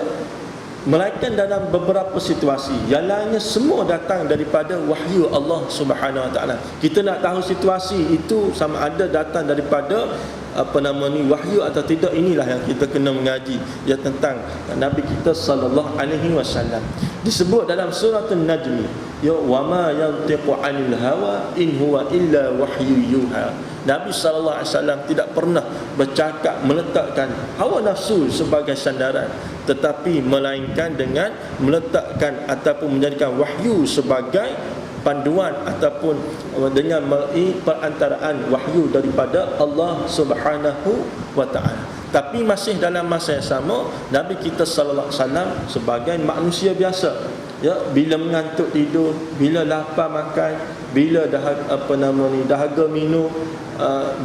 Melainkan dalam beberapa situasi, yang lainnya semua datang daripada wahyu Allah Subhanahu Wa Taala. Kita nak tahu situasi itu sama ada datang daripada wahyu atau tidak, inilah yang kita kena mengaji, ya, tentang Nabi kita sallallahu alaihi wasallam. Disebut dalam surah An-Najm, ya, wa ma yantiqu 'anil hawa in huwa illa wahyu yuha. Nabi sallallahu alaihi wasallam tidak pernah bercakap meletakkan hawa nafsu sebagai sandaran, tetapi melainkan dengan meletakkan ataupun menjadikan wahyu sebagai panduan ataupun dengan melalui perantaraan wahyu daripada Allah Subhanahu wa taala. Tapi masih dalam masa yang sama, Nabi kita sallallahu alaihi wasallam sebagai manusia biasa, ya, bila mengantuk tidur, bila lapar makan, bila dahaga minum,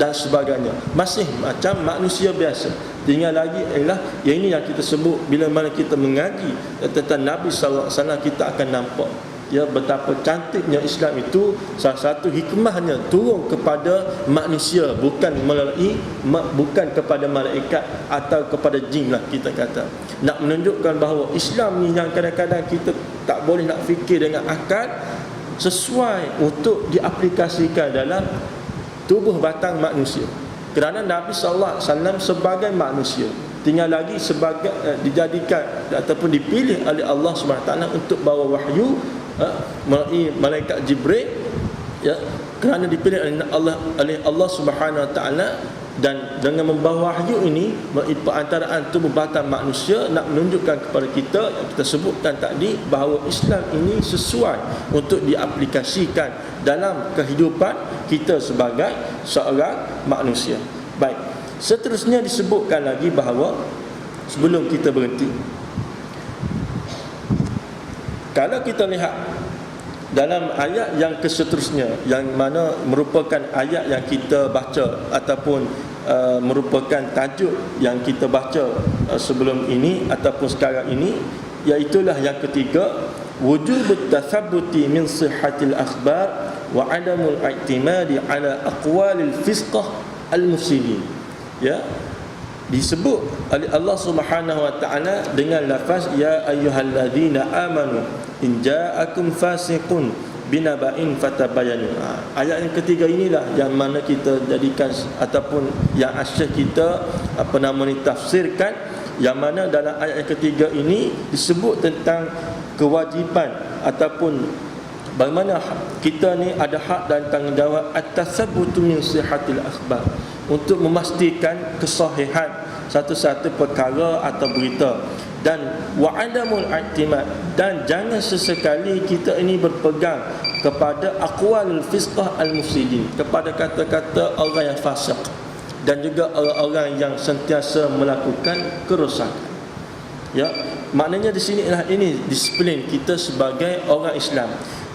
dan sebagainya, masih macam manusia biasa. Tinggal lagi ialah yang ini yang kita sebut, bila mana kita mengaji tentang Nabi sallallahu alaihi wasallam, kita akan nampak, ya, betapa cantiknya Islam itu. Salah satu hikmahnya turun kepada manusia, bukan kepada malaikat atau kepada jin lah, kita kata. Nak menunjukkan bahawa Islam ni yang kadang-kadang kita tak boleh nak fikir dengan akal, sesuai untuk diaplikasikan dalam tubuh batang manusia. Kerana Nabi sallallahu alaihi wasallam sebagai manusia, tinggal lagi sebagai dijadikan ataupun dipilih oleh Allah Subhanahu taala untuk bawa wahyu melalui malaikat Jibril, ya, kerana dipilih oleh Allah Subhanahu taala. Dan dengan membawa wahyu ini melalui perantaraan tubuh batang manusia, nak menunjukkan kepada kita yang kita sebutkan tadi, bahawa Islam ini sesuai untuk diaplikasikan dalam kehidupan kita sebagai seorang manusia. Baik, seterusnya disebutkan lagi bahawa, sebelum kita berhenti, kalau kita lihat dalam ayat yang keseterusnya, yang mana merupakan ayat yang kita baca ataupun merupakan tajuk yang kita baca sebelum ini ataupun sekarang ini, iaitulah yang ketiga, wujubut tathabbuti min sihhatil akhbar wa adamul i'timadi ala aqwalil fisqah al-mufsidin. Ya, disebut oleh Allah Subhanahu wa taala dengan lafaz ya ayyuhalladzina amanu in ja'akum fasiqun binaba'in fatabayanu. Ayat yang ketiga inilah yang mana kita jadikan ataupun yang asyik kita tafsirkan, yang mana dalam ayat yang ketiga ini disebut tentang kewajipan ataupun bagaimana kita ni ada hak dan tanggungjawab at-tasabbutu min sihhatil akhbar, untuk memastikan kesahihan satu-satu perkara atau berita, dan wa'adamul i'timad, dan jangan sesekali kita ini berpegang kepada aqwalul fisqah al-mufsidin, kepada kata-kata orang yang fasik dan juga orang-orang yang sentiasa melakukan kerosakan. Ya, maknanya di sini lah, ini disiplin kita sebagai orang Islam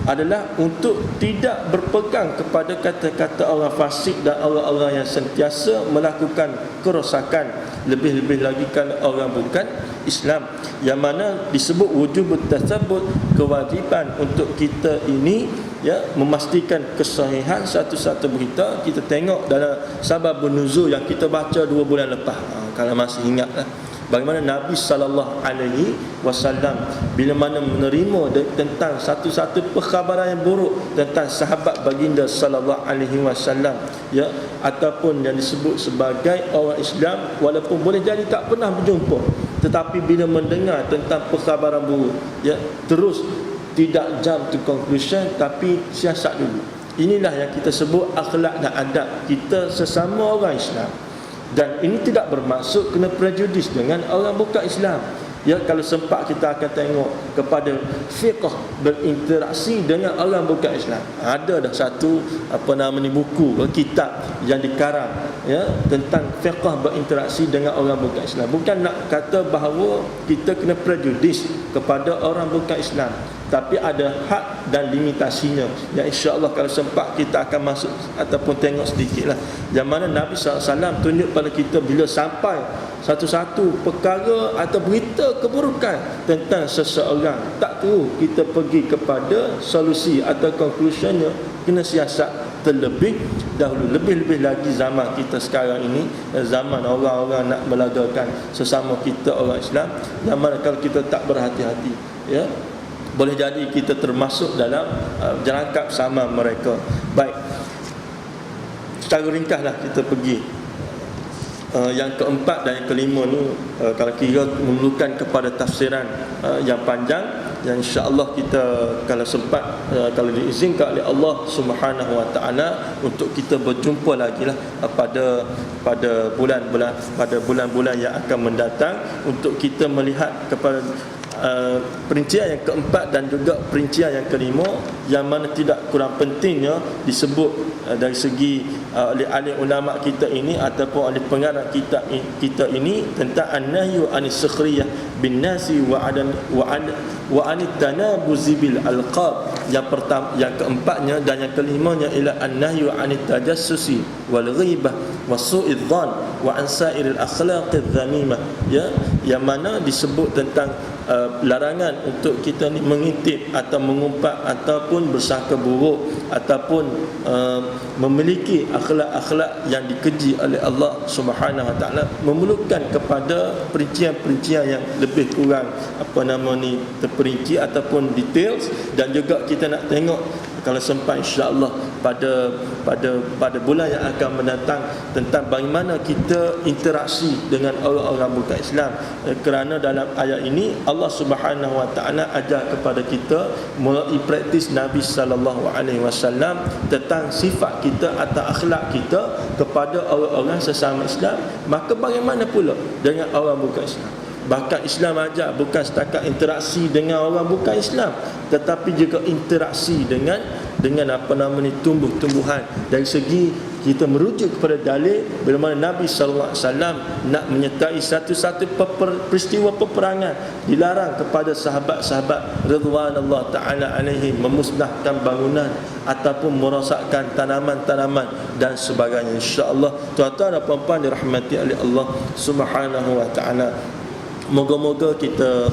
adalah untuk tidak berpegang kepada kata-kata orang fasik dan orang-orang yang sentiasa melakukan kerosakan, lebih-lebih lagi kalau orang bukan Islam, yang mana disebut wujubut tasabbut, kewajipan untuk kita ini, ya, memastikan kesahihan satu-satu berita. Kita tengok dalam sababun nuzul yang kita baca 2 bulan lepas, kalau masih ingat lah, Bagaimana Nabi sallallahu alaihi wasallam bila mana menerima tentang satu-satu perkhabaran yang buruk tentang sahabat baginda sallallahu alaihi wasallam, ya, ataupun yang disebut sebagai orang Islam, walaupun boleh jadi tak pernah berjumpa, tetapi bila mendengar tentang perkhabaran buruk, ya, terus tidak jump to conclusion, tapi siasat dulu. Inilah yang kita sebut akhlak dan adab kita sesama orang Islam. Dan ini tidak bermaksud kena prejudis dengan orang bukan Islam. Ya, kalau sempat kita akan tengok kepada fiqh berinteraksi dengan orang bukan Islam. Ada dah satu buku, kitab yang dikarang, ya, tentang fiqh berinteraksi dengan orang bukan Islam. Bukan nak kata bahawa kita kena prejudis kepada orang bukan Islam, tapi ada hak dan limitasinya. Ya, insya-Allah kalau sempat kita akan masuk ataupun tengok sedikitlah yang mana Nabi SAW tunjuk pada kita bila sampai satu-satu perkara atau berita keburukan tentang seseorang, tak tahu kita pergi kepada solusi atau conclusionnya, kena siasat terlebih dahulu. Lebih-lebih lagi zaman kita sekarang ini, zaman orang-orang nak melagakan sesama kita orang Islam, zaman kalau kita tak berhati-hati, ya, boleh jadi kita termasuk dalam jerangkap sama mereka. Baik, secara ringkaslah kita pergi yang keempat dan yang kelima ni, kalau kira memerlukan kepada tafsiran yang panjang, yang insya-Allah kita kalau sempat, kalau diizinkan oleh Allah Subhanahu Wa Taala untuk kita berjumpa lagi lah pada bulan-bulan yang akan mendatang, untuk kita melihat kepada perincian yang keempat dan juga perincian yang kelima, yang mana tidak kurang pentingnya disebut dari segi oleh ahli ulama kita ini ataupun oleh pengarang kita ini tentang an-nahyu anis sukhriyah bin nasi wa anit tanabuzi bil alqab. Yang pertama, yang keempatnya dan yang kelimanya ialah an-nahyu anit tajassusi wal ghibah wasu'idh dhan wa an sa'iril akhlaqidh dhamimah, ya, yang mana disebut tentang larangan untuk kita ni mengintip atau mengumpat ataupun bersangka buruk ataupun memiliki akhlak-akhlak yang dikeji oleh Allah Subhanahu Wa Taala, memerlukan kepada perincian-perincian yang lebih kurang terperinci ataupun details. Dan juga kita nak tengok kalau sempat insya-Allah pada bulan yang akan mendatang tentang bagaimana kita interaksi dengan orang-orang bukan Islam, kerana dalam ayat ini Allah Subhanahu Wa Taala ajar kepada kita melalui praktis Nabi sallallahu alaihi wasallam tentang sifat kita atau akhlak kita kepada orang-orang sesama Islam. Maka bagaimana pula dengan orang bukan Islam? Bahkan Islam ajar bukan setakat interaksi dengan orang bukan Islam, tetapi juga interaksi dengan tumbuh-tumbuhan. Dari segi kita merujuk kepada dalil bila mana Nabi sallallahu alaihi wasallam nak menyertai satu-satu peristiwa peperangan, dilarang kepada sahabat-sahabat radhiyallahu taala alaihim memusnahkan bangunan ataupun merosakkan tanaman-tanaman dan sebagainya. Insya-Allah tuan-tuan dan puan-puan dirahmati oleh Allah Subhanahu Wa Taala, moga-moga kita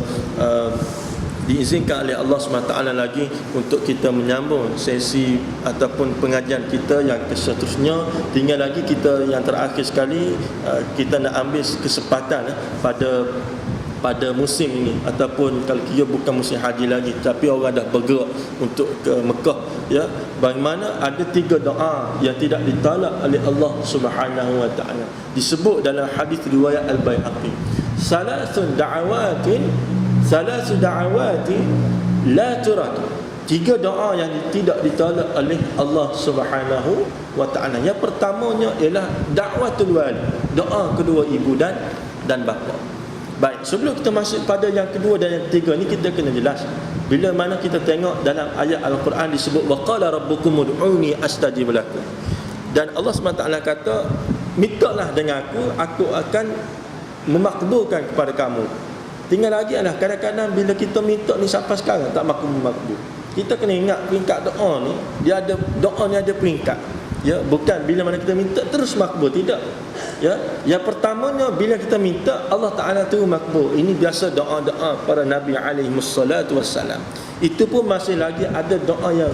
diizinkan oleh Allah SWT lagi untuk kita menyambung sesi ataupun pengajian kita yang seterusnya. Tinggal lagi kita yang terakhir sekali, kita nak ambil kesempatan pada musim ini, ataupun kalau kira bukan musim haji lagi tapi orang dah bergerak untuk ke Mekah, ya, bagaimana ada 3 doa yang tidak ditolak oleh Allah Subhanahu Wa Taala, disebut dalam hadis riwayat Al-Baihaqi, salasu da'awatin la turad, 3 doa yang tidak ditolak oleh Allah Subhanahu Wa Taala. Yang pertamanya ialah da'watul wali, doa kedua ibu dan bapa. Baik, sebelum kita masuk pada yang kedua dan yang ketiga ni, kita kena jelas bila mana kita tengok dalam ayat Al-Quran disebut waqala rabbukum ud'uni astajib lakum, dan Allah SWT kata mintalah dengan aku akan memakbulkan kepada kamu. Tinggal lagi adalah kadang-kadang bila kita minta ni sampai sekarang tak makbul. Kita kena ingat peringkat doa ni, dia ada, doa ni ada peringkat, ya, bukan bila mana kita minta terus makbul, tidak, ya. Yang pertamanya bila kita minta Allah Taala tu makbul. Ini biasa doa-doa para nabi alaihi wassalatu wassalam. Itu pun masih lagi ada doa yang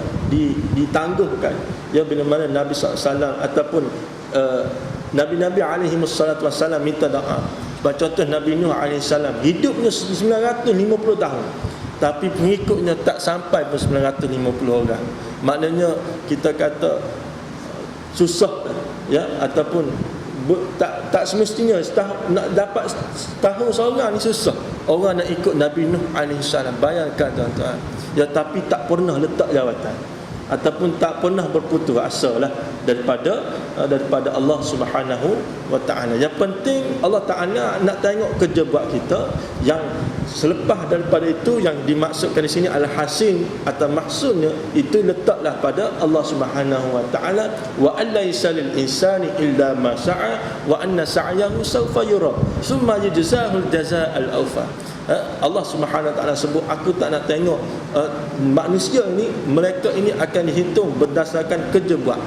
ditangguhkan, ya, bila mana Nabi SAW ataupun Nabi-Nabi alaihi wassalatu wassalam minta doa. Sebab contoh Nabi Nuh AS hidupnya 950 tahun, tapi pengikutnya tak sampai pun 950 orang. Maknanya kita kata susah ya, ataupun tak semestinya nak dapat setahun seorang ni susah. Orang nak ikut Nabi Nuh AS, bayangkan tuan-tuan ya, tapi tak pernah letak jawatan ataupun tak pernah berputus asa lah daripada Allah Subhanahu wa taala. Yang penting Allah Taala nak tengok kerja buat kita. Yang selepas daripada itu, yang dimaksudkan di sini al-hasin atau maksudnya itu letaklah pada Allah Subhanahu wa taala, wa alaysa lil insani illa ma sa'a wa anna sa'yahu sawfa yura summa yujzahul jazaa'al awfa. Allah Subhanahu wa taala sebut, aku tak nak tengok manusia ini, mereka ini akan dihitung berdasarkan kerja buat.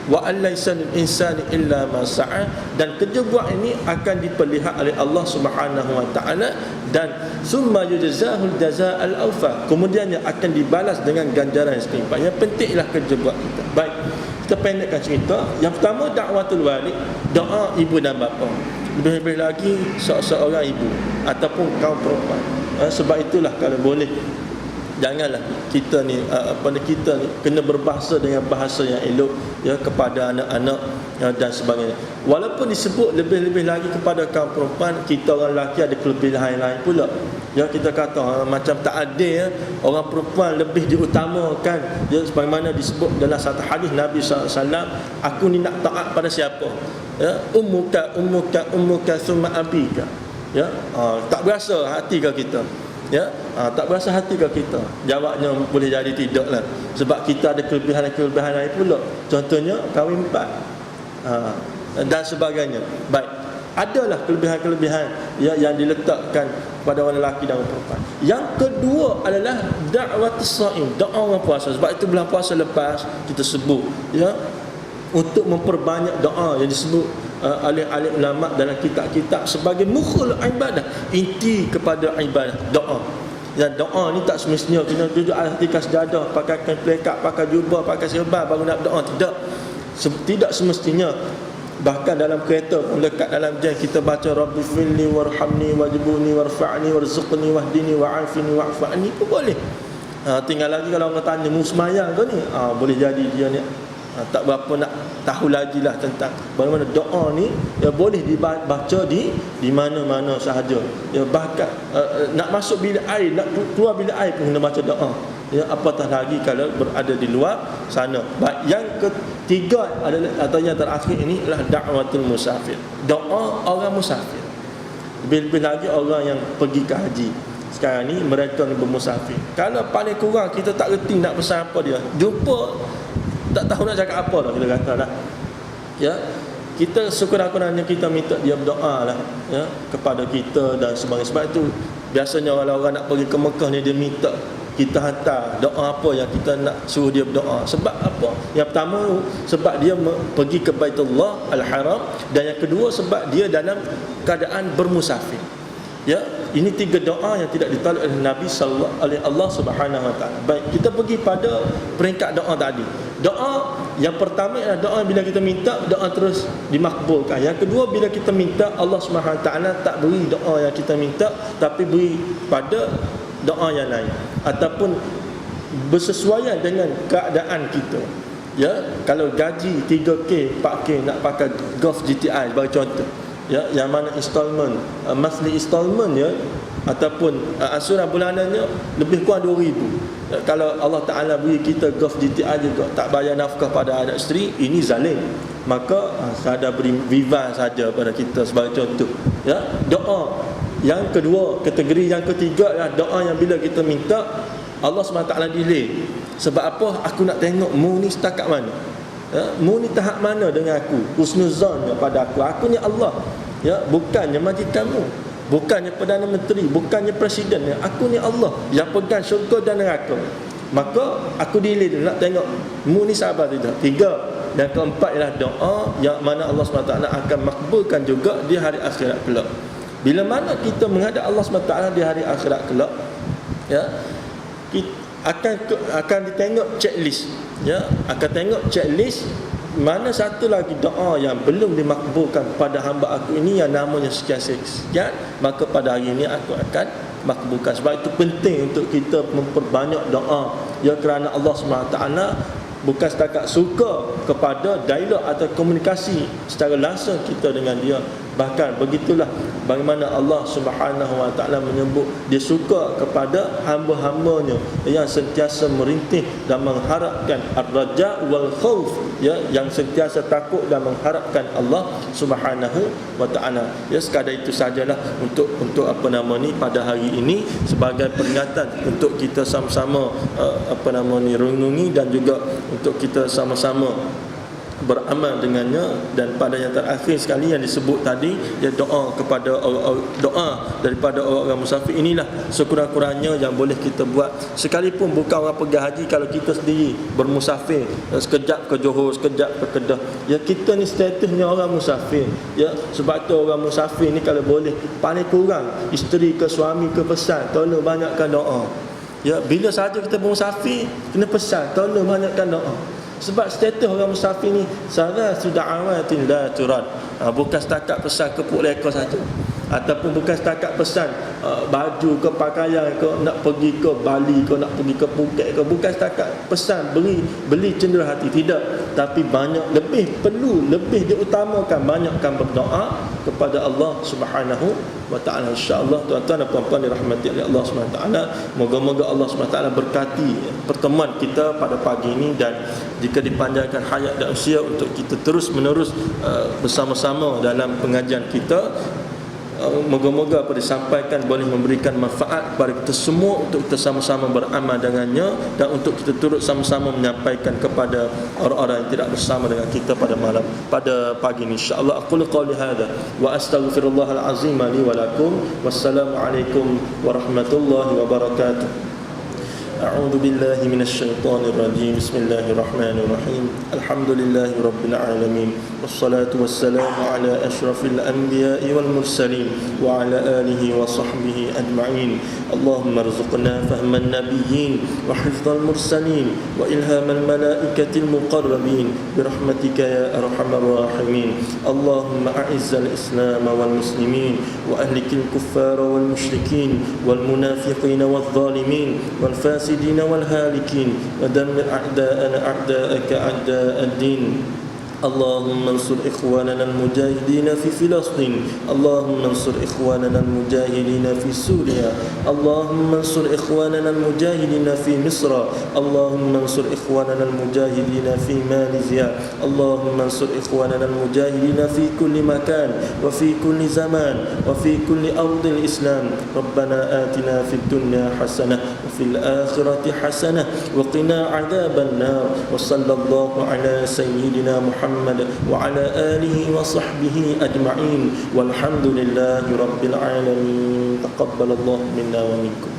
Wa alaysa lil insani illa ma sa'a, dan kerja buat ini akan diperlihat oleh Allah Subhanahu wa taala, dan summa yujzahul jazaa'al awfa, kemudiannya akan dibalas dengan ganjaran yang setimpal. Yang penting ialah kerja buat kita. Baik, kita pendekkan cerita. Yang pertama, dakwatul walid, doa ibu dan bapa. Lebih-lebih lagi seorang ibu ataupun kaum perempuan. Sebab itulah kalau boleh, janganlah kita ni kita ni kena berbahasa dengan bahasa yang elok ya kepada anak-anak dan sebagainya. Walaupun disebut lebih-lebih lagi kepada kaum perempuan, kita orang lelaki ada kelebihan lain pula. Ya, kita kata macam tak adil ya, orang perempuan lebih diutamakan ya, sebagaimana disebut dalam satu hadis Nabi SAW, aku ni nak taat pada siapa? Ya, ummuka summa abika. Ya, tak berasa hati ke kita? Ya, tak berasa hati ke kita? Jawabnya boleh jadi tidaklah, sebab kita ada kelebihan lain pula. Contohnya kahwin 4 dan sebagainya. Baik, adalah kelebihan-kelebihan yang diletakkan pada orang lelaki dan orang perempuan. Yang kedua adalah da'watus shaim, doa orang puasa. Sebab itu bulan puasa lepas kita sebut ya, untuk memperbanyak doa yang disebut oleh ulama dalam kitab-kitab sebagai mukhul ibadah, inti kepada ibadah, doa. Dan doa ni tak semestinya kena duduk atas sejadah, pakai kain pelekat, pakai jubah, pakai serban baru nak doa. Tidak semestinya. Bahkan dalam kereta pun lekat dalam jam kita baca Rabbi firli warhamni wajibuni warfa'ni warzuqni wahdini wa'afini wa'fa'ni pun boleh. Tinggal lagi kalau orang tanya mu semayang ke ni, boleh jadi dia ni tak berapa nak tahu lagi lah tentang bagaimana doa ni ya, boleh dibaca di mana-mana sahaja ya. Bahkan nak masuk bilik air, nak keluar bilik air pun kena baca doa ya, apatah lagi kalau berada di luar sana. Baik, yang ketiga adalah, atau yang terakhir ini adalah da'watul musafir, doa orang musafir. Lebih-lebih lagi orang yang pergi ke haji. Sekarang ni mereka ni bermusafir, kalau paling kurang kita tak reti nak pesan apa dia, jumpa tak tahu nak cakap apa dah, kita kata dah ya, kita sekurang-kurangnya kita minta dia berdoa lah ya, kepada kita dan sebagainya. Sebab itu biasanya orang nak pergi ke Mekah ni, dia minta kita hantar doa apa yang kita nak suruh dia berdoa. Sebab apa? Yang pertama sebab dia pergi ke Baitullah Al-Haram, dan yang kedua sebab dia dalam keadaan bermusafir. Ya, ini 3 doa yang tidak ditolak oleh Nabi sallallahu alaihi Allah Subhanahu wa taala. Baik, kita pergi pada peringkat doa tadi. Doa yang pertama adalah doa bila kita minta, doa terus dimakbulkan. Yang kedua, bila kita minta, Allah Subhanahu wa taala tak beri doa yang kita minta, tapi beri pada doa yang lain ataupun bersesuaian dengan keadaan kita. Ya, kalau gaji 3K, 4K nak pakai Golf GTI sebagai contoh. Ya, yang mana installment, monthly installment ya, ataupun ansuran bulanannya lebih kurang 2,000. Kalau Allah Ta'ala beri kita Golf GTI juga, tak bayar nafkah pada anak isteri, ini zalim. Maka saya beri Viva saja pada kita sebagai contoh ya. Doa yang kedua, kategori yang ketiga adalah doa yang bila kita minta, Allah SWT delay. Sebab apa? Aku nak tengok mu ni setakat mana ya, mu ni tahap mana dengan aku, husnuzan pada aku ni Allah ya, bukannya majikanmu, bukannya Perdana Menteri, bukannya Presiden ya, aku ni Allah yang pegang syurga dan neraka. Maka aku delay nak tengok mu ni sabar tidak. 3 dan keempat ialah doa yang mana Allah SWT akan makbulkan juga di hari akhirat kelak. Bila mana kita menghadap Allah SWT di hari akhirat kelak ya, kita akan ditengok checklist ya, akan tengok checklist mana satu lagi doa yang belum dimakbulkan pada hamba aku ini yang namanya sekian-sekian, maka pada hari ini aku akan makbulkan. Sebab itu penting untuk kita memperbanyak doa, ya, kerana Allah SWT bukan setakat suka kepada dialog atau komunikasi secara langsung kita dengan dia, bahkan begitulah bagaimana Allah Subhanahu wa taala menyebut dia suka kepada hamba-hambanya yang sentiasa merintih dan mengharapkan ar-raja wal khauf, ya, yang sentiasa takut dan mengharapkan Allah Subhanahu wa taala. Ya, sekadar itu sajalah untuk apa nama ni pada hari ini sebagai peringatan untuk kita sama-sama renungi dan juga untuk kita sama-sama beramal dengannya. Dan pada yang terakhir sekali yang disebut tadi, ya, doa kepada doa daripada orang musafir inilah sekurang-kurangnya yang boleh kita buat, sekalipun bukan orang pergi haji. Kalau kita sendiri bermusafir, sekejap ke Johor, sekejap ke Kedah, ya, kita ni statusnya orang musafir, ya. Sebab tu orang musafir ni kalau boleh paling kurang isteri ke suami ke pesan, tolong banyakkan doa. Ya, bila saja kita bermusafir kena pesan tolong banyakkan doa. Sebab status orang musafir ni salah sudah awatin la turad. Bukan setakat pesan kepuk lekor saja, ataupun bukan setakat pesan baju ke pakaian ke, nak pergi ke Bali ke, nak pergi ke Phuket ke, bukan setakat pesan beli cendera hati, tidak. Tapi banyak lebih diutamakan banyakkan berdoa kepada Allah Subhanahu wa taala. Insya-Allah tuan-tuan dan puan-puan dirahmati oleh Allah Subhanahu wa taala, moga-moga Allah Subhanahu wa taala berkati pertemuan kita pada pagi ini, dan jika dipanjangkan hayat dan usia untuk kita terus menerus bersama-sama dalam pengajian kita, moga-moga apa disampaikan boleh memberikan manfaat kepada kita semua untuk kita sama-sama beramal dengannya, dan untuk kita turut sama-sama menyampaikan kepada orang-orang yang tidak bersama dengan kita pada pagi ini. Insya-Allah aqulu qawli hadza wa astaghfirullahal azim li wa lakum. Wassalamu alaikum warahmatullahi wabarakatuh. أعوذ بالله من الشيطان الرجيم. بسم الله الرحمن الرحيم. الحمد لله رب العالمين، والصلاة والسلام على أشرف الأنبياء والمرسلين وعلى آله وصحبه أجمعين. اللهم ارزقنا فهم النبيين وحفظ المرسلين وإلهام الملائكة المقربين برحمتك يا أرحم الراحمين. اللهم أعز الإسلام والمسلمين وأهلك الكفار والمشركين والمنافقين والظالمين والفاسقين والهالكين ودمر أعداءنا أعداءك أعداء الدين. اللهم انصر إخواننا المجاهدين في فلسطين، اللهم انصر إخواننا المجاهدين في سوريا، اللهم انصر إخواننا المجاهدين في مصر، اللهم انصر إخواننا المجاهدين في ماليزيا، اللهم انصر إخواننا المجاهدين في كل مكان وفي كل زمان وفي كل أرض الإسلام. ربنا آتنا في الدنيا حسنة وفي الآخرة حسنة وقنا عذاب النار. وصلى الله على سيدنا محمد وعلى آله وصحبه أجمعين والحمد لله رب العالمين. تقبل الله منا ومنكم.